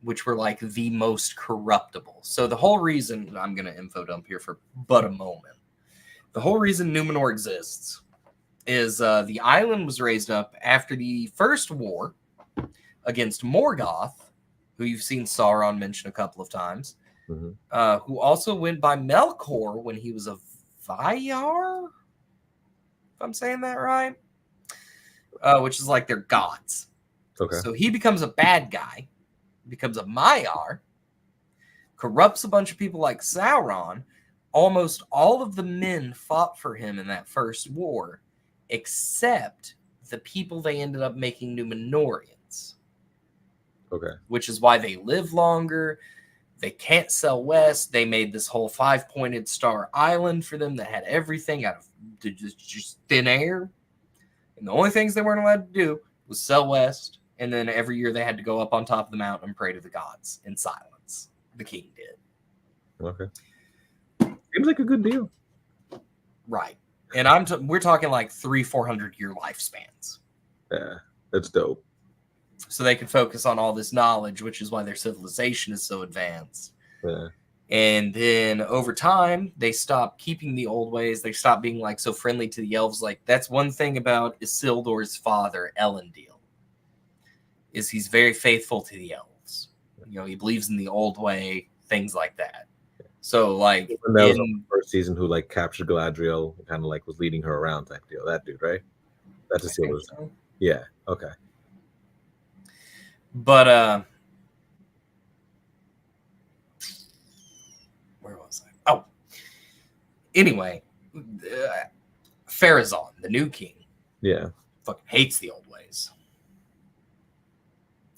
which were like the most corruptible. So the whole reason, I'm going to info dump here for but a moment. The whole reason Numenor exists is the island was raised up after the first war against Morgoth, who you've seen Sauron mention a couple of times, who also went by Melkor when he was a Valar, if I'm saying that right, which is like their gods. Okay. So he becomes a bad guy, becomes a Maiar, corrupts a bunch of people like Sauron. Almost all of the men fought for him in that first war, except the people they ended up making Numenorians. Okay. Which is why they live longer. They can't sell west. They made this whole 5-pointed star island for them that had everything out of just thin air. And the only things they weren't allowed to do was sell west. And then every year they had to go up on top of the mountain and pray to the gods in silence. The king did. Okay. Seems like a good deal. Right. And we're talking like 300-400 year lifespans. Yeah, that's dope. So they could focus on all this knowledge, which is why their civilization is so advanced. Yeah. And then over time, they stop keeping the old ways. They stop being like so friendly to the elves. Like that's one thing about Isildur's father, Elendil, is he's very faithful to the elves. You know, he believes in the old way, things like that. So like And that was the first season who like captured Galadriel, kind of like was leading her around type deal. That dude, right? That's a silver. so. Yeah. Okay. But where was I? Oh, anyway, Pharazôn, the new king, Yeah. fucking hates the old ways,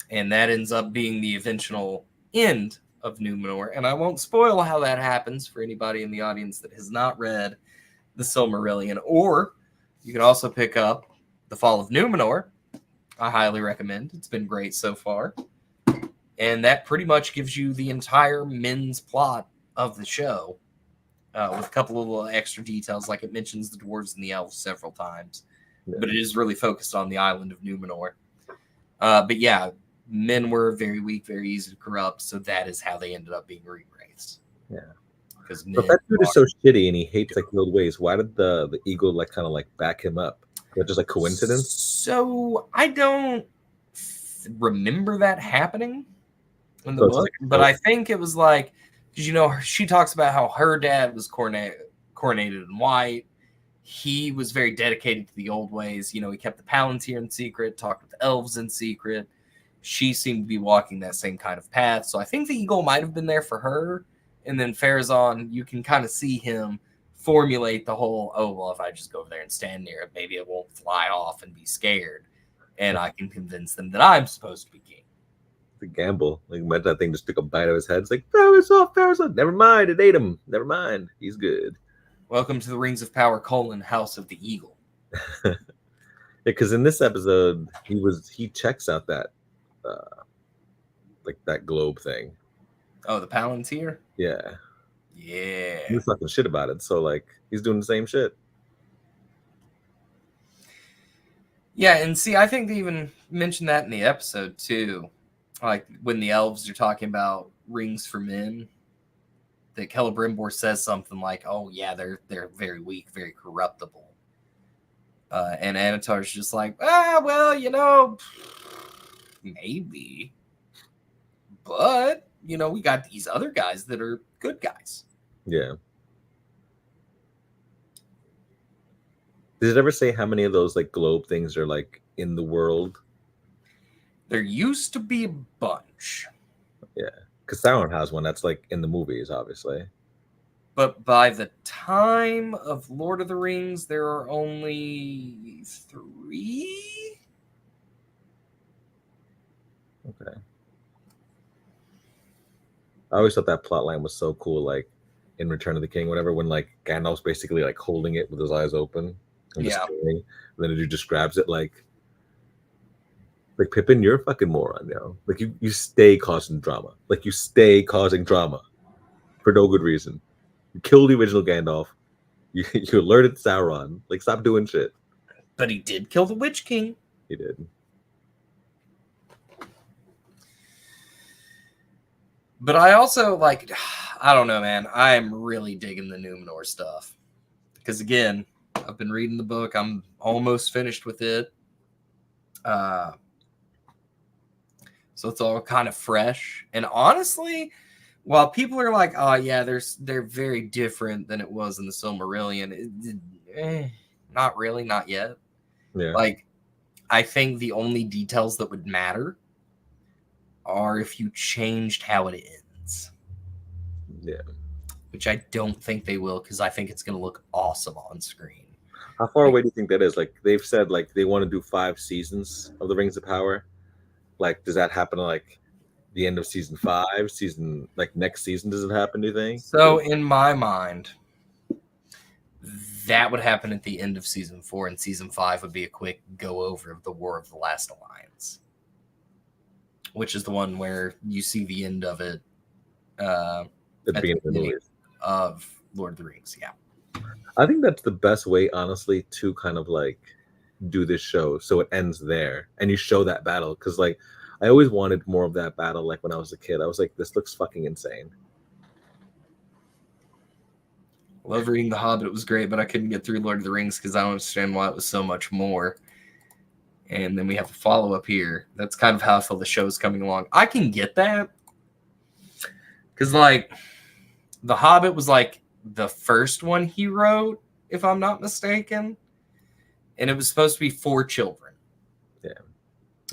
and that ends up being the eventual end of Numenor. And I won't spoil how that happens for anybody in the audience that has not read the Silmarillion. Or you can also pick up The Fall of Numenor. I highly recommend. It's been great so far. And that pretty much gives you the entire men's plot of the show, with a couple of little extra details, like it mentions the dwarves and the elves several times. Yeah. But it is really focused on the island of Numenor. But yeah, men were very weak, very easy to corrupt, so that is how they ended up being re-raised. Yeah. Because But that dude is so shitty and he hates like the old ways. Why did the eagle like kind of like back him up? Is that just like coincidence? So I don't remember that happening in the book, but I think it was like, because you know, she talks about how her dad was coronated in white. He was very dedicated to the old ways. You know, he kept the Palantir in secret, talked with the elves in secret. She seemed to be walking that same kind of path. So I think the eagle might have been there for her. And then Pharazôn, you can kind of see him formulate the whole, oh, well, if I just go over there and stand near it, maybe it won't fly off and be scared. And I can convince them that I'm supposed to be king. It's a gamble. Like, imagine that thing just took a bite of his head. It's like, Pharazôn. Never mind. It ate him. Never mind. He's good. Welcome to the Rings of Power, House of the Eagle. Yeah, because in this episode, he checks out that like that globe thing. Oh, the Palantir? Yeah. Yeah. He was talking shit about it. So like he's doing the same shit. Yeah, and see, I think they even mentioned that in the episode too. Like when the elves are talking about rings for men, that Celebrimbor says something like, "Oh yeah, they're very weak, very corruptible." And Anatar's just like, well, you know, maybe, but you know, we got these other guys that are good guys. Yeah. Did it ever say how many of those like globe things are like in the world? There used to be a bunch. Yeah, because Sauron has one that's like in the movies, obviously. But by the time of Lord of the Rings, there are only 3. Okay. I always thought that plot line was so cool, like in Return of the King, whatever, when like Gandalf's basically like holding it with his eyes open and just staring, and then the dude just grabs it like Pippin, you're a fucking moron, yo. Like you stay causing drama. Like you stay causing drama for no good reason. You killed the original Gandalf. You alerted Sauron. Like stop doing shit. But he did kill the Witch King. He did. But I also like, I don't know, man. I am really digging the Numenor stuff. Because again, I've been reading the book. I'm almost finished with it. So it's all kind of fresh. And honestly, while people are like, oh yeah, they're very different than it was in the Silmarillion, not really, not yet. Yeah. Like, I think the only details that would matter are if you changed how it ends. Yeah. Which I don't think they will, because I think it's going to look awesome on screen. How far away do you think that is? Like they've said, like they want to do 5 seasons of the Rings of Power. Like, does that happen like the end of season 5? Season like next season? Does it happen? Do you think? So in my mind, that would happen at the end of season 4, and season 5 would be a quick go over of the War of the Last Alliance, which is the one where you see the end of it at the beginning of the movie of Lord of the Rings. Yeah, I think that's the best way, honestly, to kind of like do this show so it ends there and you show that battle, because like I always wanted more of that battle. Like when I was a kid, I was like, this looks fucking insane. Love reading The Hobbit. It was great, but I couldn't get through Lord of the Rings because I don't understand why it was so much more. And then we have a follow-up here. That's kind of how I feel the show's coming along. I can get that. Because, like, The Hobbit was, like, the first one he wrote, if I'm not mistaken. And it was supposed to be for children. Yeah.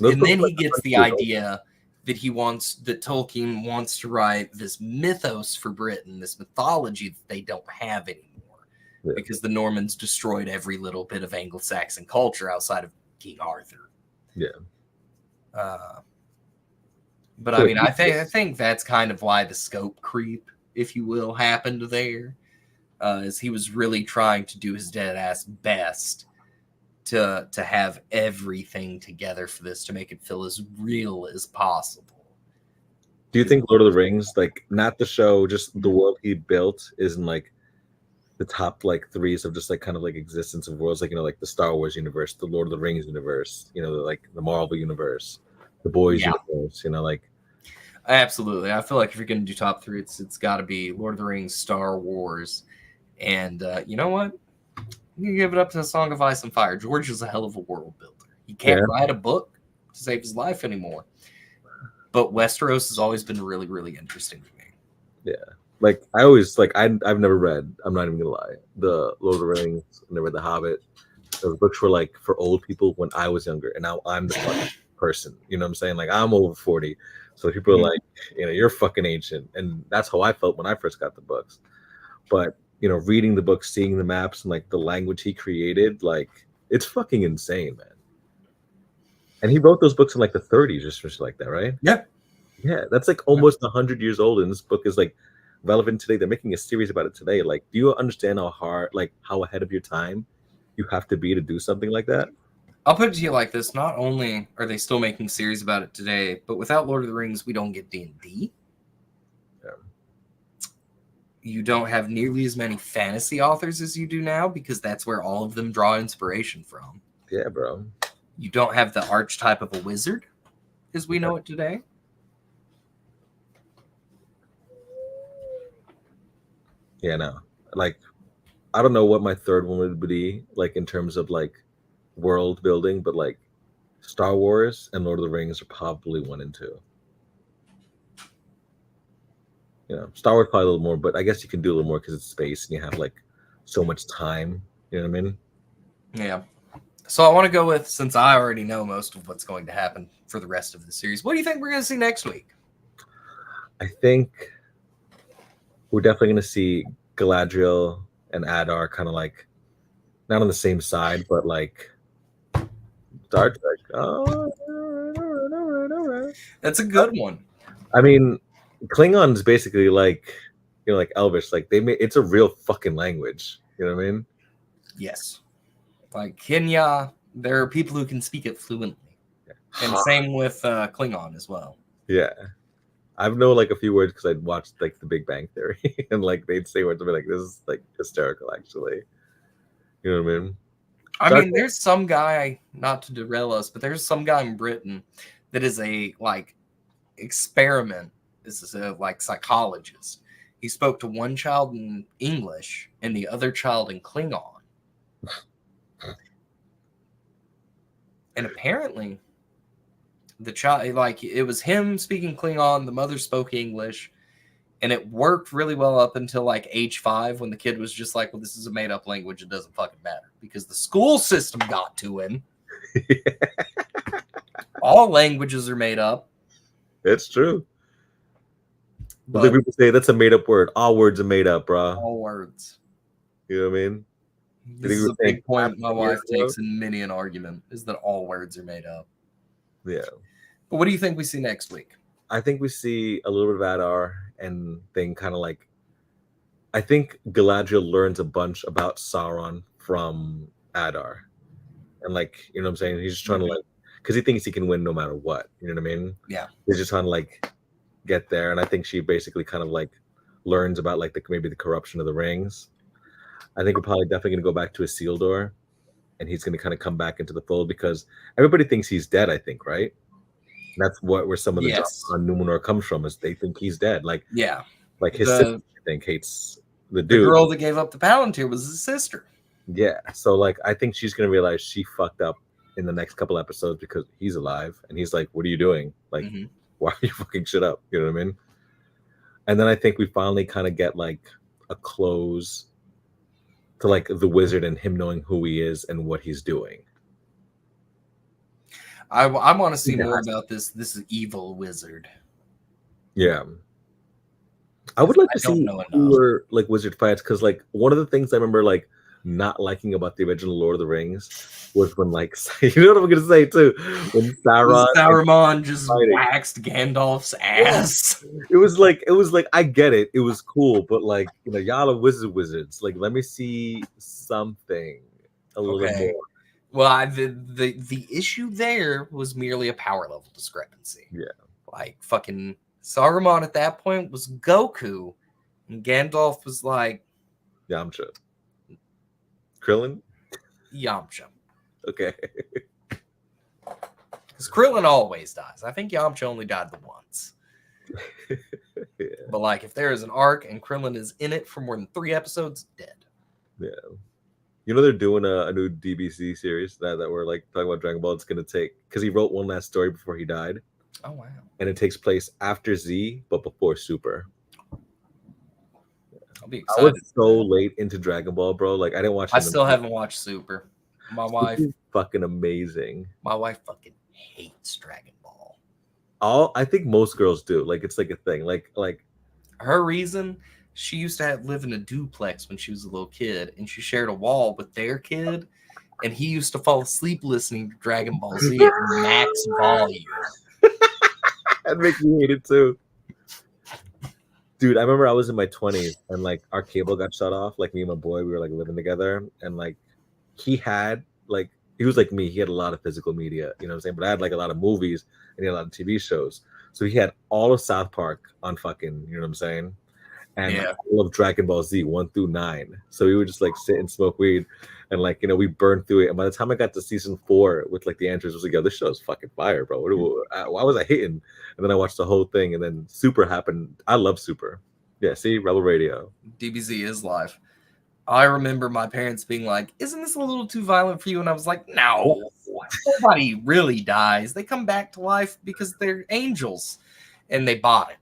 And then he gets the idea that Tolkien wants to write this mythos for Britain, this mythology that they don't have anymore. Yeah. Because the Normans destroyed every little bit of Anglo-Saxon culture outside of King Arthur. Yeah. But I mean, I think that's kind of why the scope creep, if you will, happened there. Is he was really trying to do his dead ass best to have everything together for this, to make it feel as real as possible. Do you think Lord of the Rings, like not the show, just the world he built, is in like the top like threes of just like kind of like existence of worlds, like, you know, like the Star Wars universe, the Lord of the Rings universe, you know, like the Marvel universe, the Boys universe, you know, like. Absolutely. I feel like if you're going to do top three, it's got to be Lord of the Rings, Star Wars, and you know what? You give it up to A Song of Ice and Fire. George is a hell of a world builder. He can't write a book to save his life anymore. But Westeros has always been really, really interesting to me. Yeah. Like, I always, like, I've never read, I'm not even going to lie, the Lord of the Rings, I never read The Hobbit. Those books were, like, for old people when I was younger, and now I'm the fucking person. You know what I'm saying? Like, I'm over 40. So people are like, you know, you're fucking ancient. And that's how I felt when I first got the books. But, you know, reading the books, seeing the maps, and, like, the language he created, like, it's fucking insane, man. And he wrote those books in, like, the 30s or something like that, right? Yeah. Yeah, that's, like, almost 100 years old, and this book is, like, relevant today. They're making a series about it today. Like, do you understand how hard, like, how ahead of your time you have to be to do something like that? I'll put it to you like this. Not only are they still making series about it today, but without Lord of the Rings, we don't get D&D. Yeah. You don't have nearly as many fantasy authors as you do now, because that's where all of them draw inspiration from. Yeah, bro. You don't have the archetype of a wizard as we know it today. Yeah, no. Like, I don't know what my third one would be, like, in terms of, like, world building, but, like, Star Wars and Lord of the Rings are probably 1 and 2. You know, Star Wars probably a little more, but I guess you can do a little more because it's space and you have, like, so much time. You know what I mean? Yeah. So I want to go with, since I already know most of what's going to happen for the rest of the series, what do you think we're going to see next week? I think we're definitely going to see Galadriel and Adar kind of like not on the same side, but like Star Trek. Oh, all right. That's a good one. I mean, Klingon's basically like, you know, like Elvish. Like it's a real fucking language. You know what I mean? Yes. Like Kenya, there are people who can speak it fluently, and same with Klingon as well. Yeah. I've known like a few words because I'd watched like The Big Bang Theory, and like they'd say words and be like, "This is like hysterical," actually. You know what I mean? I mean, there's some guy, not to derail us, but there's some guy in Britain that is a like experiment. This is a like psychologist. He spoke to one child in English and the other child in Klingon, and apparently, the child, like, it was him speaking Klingon, the mother spoke English, and it worked really well up until like age 5, when the kid was just like, well, this is a made up language, it doesn't fucking matter, because the school system got to him. All languages are made up. It's true. But people say that's a made up word. All words are made up, bro. All words. You know what I mean? This is a big point my wife takes in many an argument, is that all words are made up. Yeah. But what do you think we see next week? I think we see a little bit of Adar, and then kind of like, I think Galadriel learns a bunch about Sauron from Adar. And like, you know what I'm saying? He's just trying to like, because he thinks he can win no matter what. You know what I mean? Yeah. He's just trying to like get there. And I think she basically kind of like learns about like maybe the corruption of the rings. I think we're probably definitely going to go back to Isildur. and he's going to kind of come back into the fold because everybody thinks he's dead. I think, right? That's where some of the drama Yes. on Numenor comes from, is they think he's dead. Like Yeah. his sister, The I think, hates the the dude. girl that gave up the Palantir was his sister. Yeah. So like I think she's gonna realize she fucked up in the next couple episodes because he's alive and he's like, what are you doing? Like, why are you fucking shit up? You know what I mean? And then I think we finally kind of get like a close to like the wizard and him knowing who he is and what he's doing. I want to see more about this evil wizard. Yeah. I would like to don't see know enough. cooler like wizard fights, because like one of the things I remember like not liking about the original Lord of the Rings was when like you know what I'm gonna say too, when Saruman just waxed Gandalf's ass. Yeah. It was like I get it, it was cool, but like, you know, y'all are wizards. Like, let me see something a little more. Well, the issue there was merely a power level discrepancy. Yeah, like fucking Saruman at that point was Goku, and Gandalf was like Yamcha. Krillin? Yamcha. Okay. Because Krillin always dies. I think Yamcha only died the once. Yeah. But like, if there is an arc and Krillin is in it for more than 3 episodes, dead. Yeah. You know they're doing a new DBC series that we're like talking about Dragon Ball. It's gonna take, because he wrote one last story before he died. Oh wow. And it takes place after Z, but before Super. I'll be excited. I was so late into Dragon Ball, bro. Like I didn't watch. I still haven't watched Super. My wife fucking amazing. My wife fucking hates Dragon Ball. I think most girls do. Like it's like a thing. Like her reason, she used to live in a duplex when she was a little kid, and she shared a wall with their kid, and he used to fall asleep listening to Dragon Ball Z at max volume. That makes me hate it too. Dude, I remember I was in my 20s and like our cable got shut off. Like me and my boy, we were like living together, and like he was like me. He had a lot of physical media, you know what I'm saying? But I had like a lot of movies and he had a lot of TV shows. So he had all of South Park on fucking, you know what I'm saying? And all of Dragon Ball Z 1 through 9. So we would just like sit and smoke weed and like, you know, we burned through it. And by the time I got to season 4 with like the answers, I was like, yo, this show is fucking fire, bro. Why was I hitting? And then I watched the whole thing, and then Super happened. I love Super. Yeah, see, Rebel Radio. DBZ is live. I remember my parents being like, isn't this a little too violent for you? And I was like, no, nobody really dies. They come back to life because they're angels. And they bought it.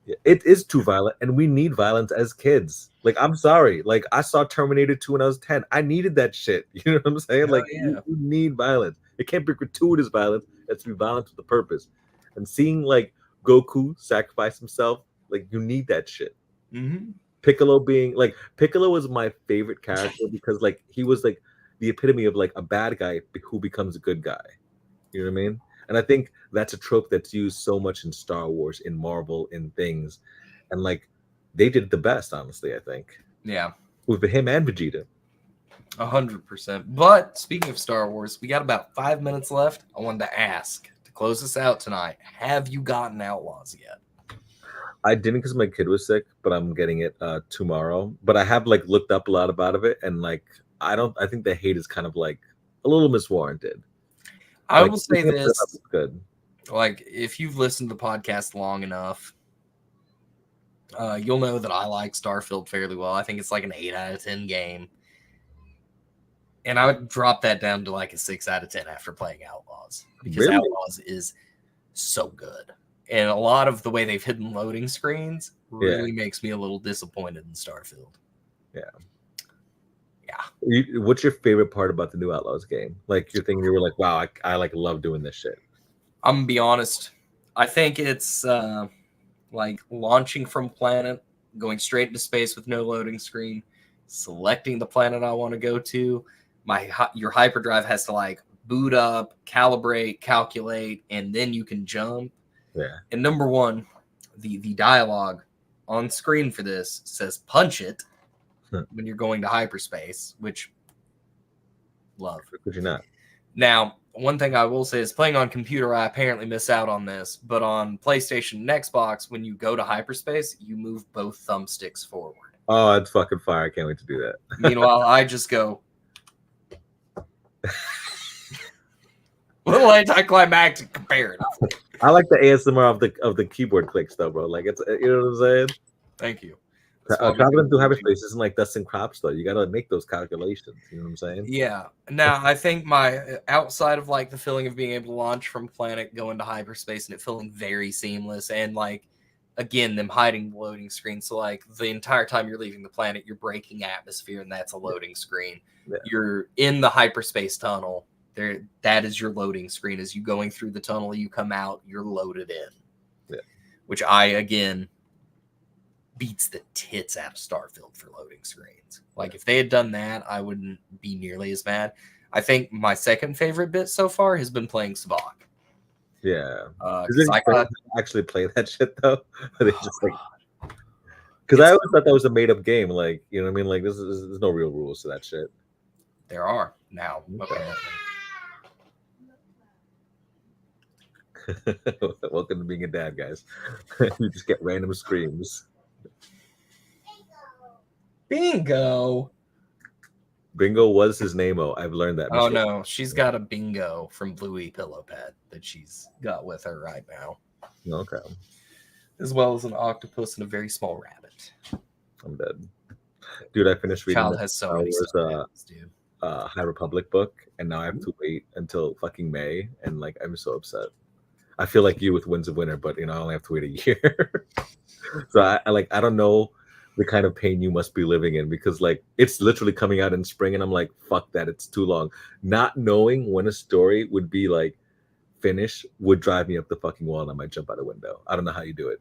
Yeah, it is too violent, and we need violence as kids. Like, I'm sorry. Like, I saw Terminator 2 when I was 10. I needed that shit. You know what I'm saying? Like, you need violence. It can't be gratuitous violence. It has to be violence with a purpose. And seeing, like, Goku sacrifice himself, like, you need that shit. Mm-hmm. Piccolo was my favorite character because, like, he was, like, the epitome of, like, a bad guy who becomes a good guy. You know what I mean? And I think that's a trope that's used so much in Star Wars, in Marvel, in things. And, like, they did it the best, honestly, I think. Yeah. With him and Vegeta. 100%. But speaking of Star Wars, we got about 5 minutes left. I wanted to ask, to close us out tonight, have you gotten Outlaws yet? I didn't because my kid was sick, but I'm getting it tomorrow. But I have, like, looked up a lot about it, and, like, I think the hate is kind of, like, a little miswarranted. I will say this. Good. Like, if you've listened to the podcast long enough, you'll know that I like Starfield fairly well. I think it's like an 8 out of 10 game. And I would drop that down to like a 6 out of 10 after playing Outlaws. Because Outlaws is so good. And a lot of the way they've hidden loading screens really makes me a little disappointed in Starfield. Yeah. Yeah. What's your favorite part about the new Outlaws game? Like, your thing you were like, wow, I like love doing this shit. I'm gonna be honest. I think it's like launching from planet, going straight into space with no loading screen, selecting the planet I want to go to. Your hyperdrive has to like boot up, calibrate, calculate, and then you can jump. Yeah. And number one, the dialogue on screen for this says punch it when you're going to hyperspace, which love. Could you not? Now, one thing I will say is playing on computer, I apparently miss out on this, but on PlayStation and Xbox, when you go to hyperspace, you move both thumbsticks forward. Oh, it's fucking fire. I can't wait to do that. Meanwhile, I just go. A little anticlimactic comparative. I like the ASMR of the keyboard clicks though, bro. Like it's you know what I'm saying. Thank you. That's why we Traveling do through YouTube. hyperspace isn't like dusting crops though. You gotta make those calculations. You know what I'm saying? Yeah. Now, I think my outside of like the feeling of being able to launch from planet, go into hyperspace, and it feeling very seamless, and like again, them hiding the loading screen. So like the entire time you're leaving the planet, you're breaking atmosphere, and that's a loading screen. Yeah. You're in the hyperspace tunnel. There, that is your loading screen. As you going through the tunnel, you come out, you're loaded in. Yeah. Which I again beats the tits out of Starfield for loading screens. Like if they had done that, I wouldn't be nearly as mad. I think my second favorite bit so far has been playing Sabak. Yeah. Because I actually play that shit though. They just like because I always thought that was a made up game. Like you know what I mean? Like there's no real rules to that shit. There are now. Apparently. Welcome to being a dad, guys. You just get random screams. Bingo. Bingo was his name-o. I've learned that. Oh no, she's got a bingo from Bluey Pillow Pet that she's got with her right now. Okay. As well as an octopus and a very small rabbit. I'm dead. Dude, I finished reading Child has so many rabbits, dude. High Republic book, and now I have to wait until fucking May, and like I'm so upset. I feel like you with Winds of Winter, but you know I only have to wait a year. So I don't know the kind of pain you must be living in because like it's literally coming out in spring, and I'm like, fuck that, it's too long. Not knowing when a story would be like finished would drive me up the fucking wall, and I might jump out the window. I don't know how you do it.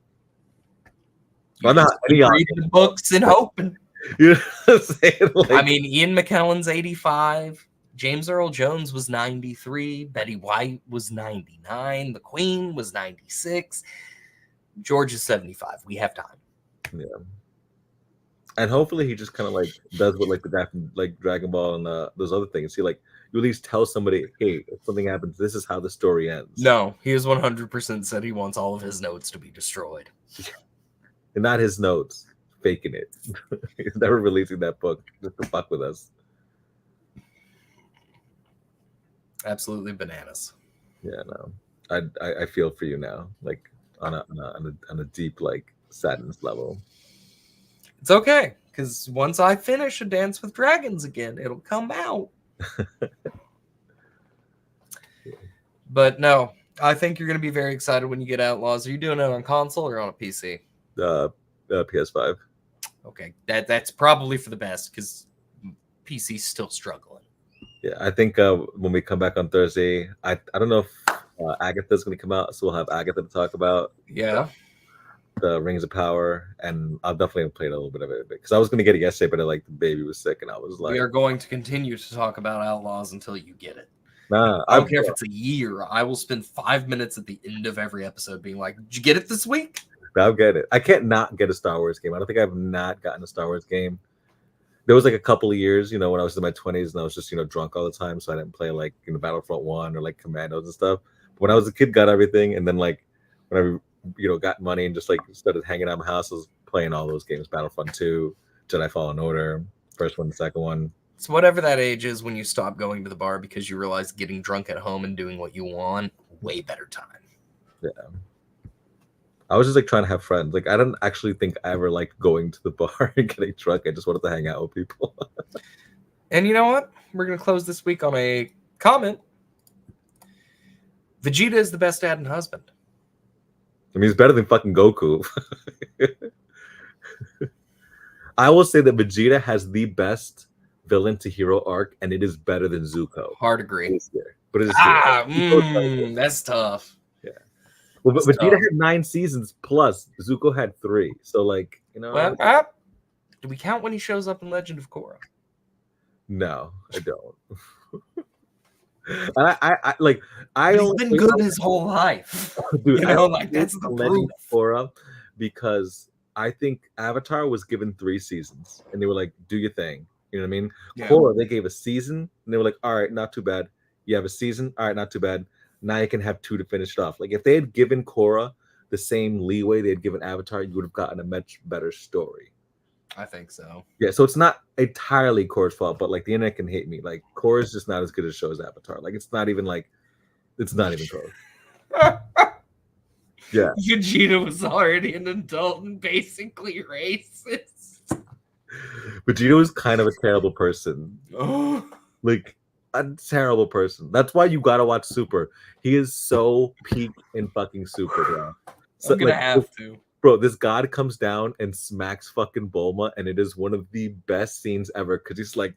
You read the books and hoping. You know what I'm saying? Like, I mean, Ian McKellen's 85. James Earl Jones was 93. Betty White was 99. The Queen was 96. George is 75. We have time. Yeah. And hopefully he just kind of like does what like the guy from like Dragon Ball and those other things. He like you at least tell somebody, hey, if something happens, this is how the story ends. No, he has 100% said he wants all of his notes to be destroyed. And not his notes, faking it. He's never releasing that book just to fuck with us. Absolutely bananas. Yeah, no, I feel for you now, like on a deep like sadness level. It's okay, because once I finish A Dance with Dragons again, it'll come out. But no, I think you're going to be very excited when you get Outlaws. Are you doing it on console or on a PC? PS5. Okay, that's probably for the best because PC's still struggling. Yeah, I think when we come back on Thursday, I don't know if Agatha's going to come out, so we'll have Agatha to talk about. Yeah. The Rings of Power, and I'll definitely play a little bit of it because I was going to get it yesterday, but like the baby was sick, and I was like, we are going to continue to talk about Outlaws until you get it. Nah, I don't care if it's a year. I will spend 5 minutes at the end of every episode being like, "Did you get it this week?" I'll get it. I can't not get a Star Wars game. I don't think I've not gotten a Star Wars game. There was like a couple of years, you know, when I was in my 20s and I was just, you know, drunk all the time, so I didn't play like Battlefront 1 or like Commandos and stuff. But when I was a kid, got everything, and then like when I got money and just like started hanging out in my house, I was playing all those games: Battlefront 2, Jedi Fallen Order, first one, the second one. So whatever that age is when you stop going to the bar because you realize getting drunk at home and doing what you want, way better time. Yeah. I was just like trying to have friends. Like I didn't actually think I ever liked going to the bar and getting drunk. I just wanted to hang out with people. And you know what? We're going to close this week on a comment. Vegeta is the best dad and husband. I mean, he's better than fucking Goku. I will say that Vegeta has the best villain to hero arc, and it is better than Zuko. Hard agree. But it is that's tough. Yeah. Well, but Vegeta had 9 seasons plus. Zuko had 3. So, like, you know. Well, do we count when he shows up in Legend of Korra? No, I don't. He's been good his whole life. Dude, you know, like that's the proof. Korra, because I think Avatar was given 3 seasons, and they were like, "Do your thing." You know what I mean? Yeah. Korra, they gave a season, and they were like, "All right, not too bad. You have a season. All right, not too bad. Now you can have 2 to finish it off." Like if they had given Korra the same leeway they had given Avatar, you would have gotten a much better story. I think so. Yeah, so it's not entirely Korra's fault, but like the internet can hate me. Like Korra's just not as good a show as Avatar. Like it's not even like It's not even close. Yeah. Vegeta was already an adult and basically racist. Vegeta was kind of a terrible person. Oh, Like, a terrible person. That's why you gotta watch Super. He is so peak in fucking Super, bro. So, I'm gonna like, have to. bro, this god comes down and smacks fucking Bulma, and it is one of the best scenes ever because he's like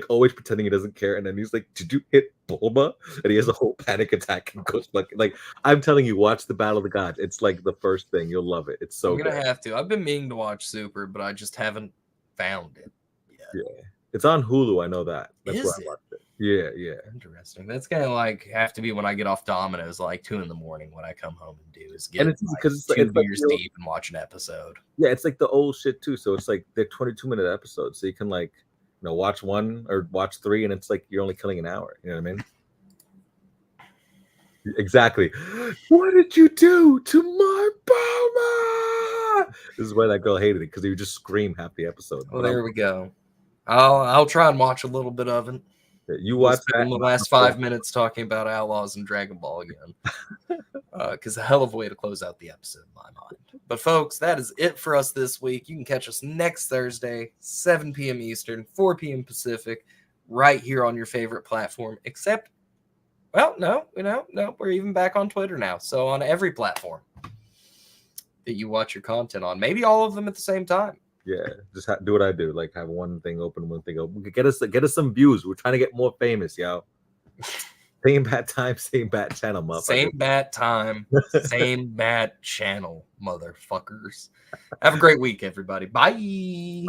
always pretending he doesn't care, and then he's like, "Did you hit Bulma?" And he has a whole panic attack and goes like I'm telling you, watch the Battle of the Gods. It's like the first thing. You'll love it. It's so I'm gonna good. have to. I've been meaning to watch Super, but I just haven't found it yet. Yeah, it's on Hulu. I know that. That's Is where I it? watched it. Yeah, yeah. Interesting. That's gonna like have to be when I get off Domino's, like 2 a.m. when I come home and do is get And it's easy like, because two it's like beers deep and watch an episode. yeah, it's like the old shit too. So it's like they're 22-minute episodes, so you can like watch one or watch three, and it's like you're only killing an hour. You know what I mean? Exactly. What did you do to my Bulma? This is why that girl hated it because he would just scream half the episode. Well, But there we go. I'll try and watch a little bit of it. you We'll watch spend that. the last 5 minutes talking about Outlaws and Dragon Ball again. Because a hell of a way to close out the episode in my mind. But folks, that is it for us this week. You can catch us next Thursday, 7 p.m. Eastern, 4 p.m. Pacific, right here on your favorite platform. Except, well, no, we're even back on Twitter now. So on every platform that you watch your content on, maybe all of them at the same time. Yeah, just do what I do. Like have one thing open, one thing open. Get us some views. We're trying to get more famous, yo. Same bat time, same bat channel, motherfucker. Same bat time, same bat channel, motherfuckers. Have a great week, everybody. Bye. Bye.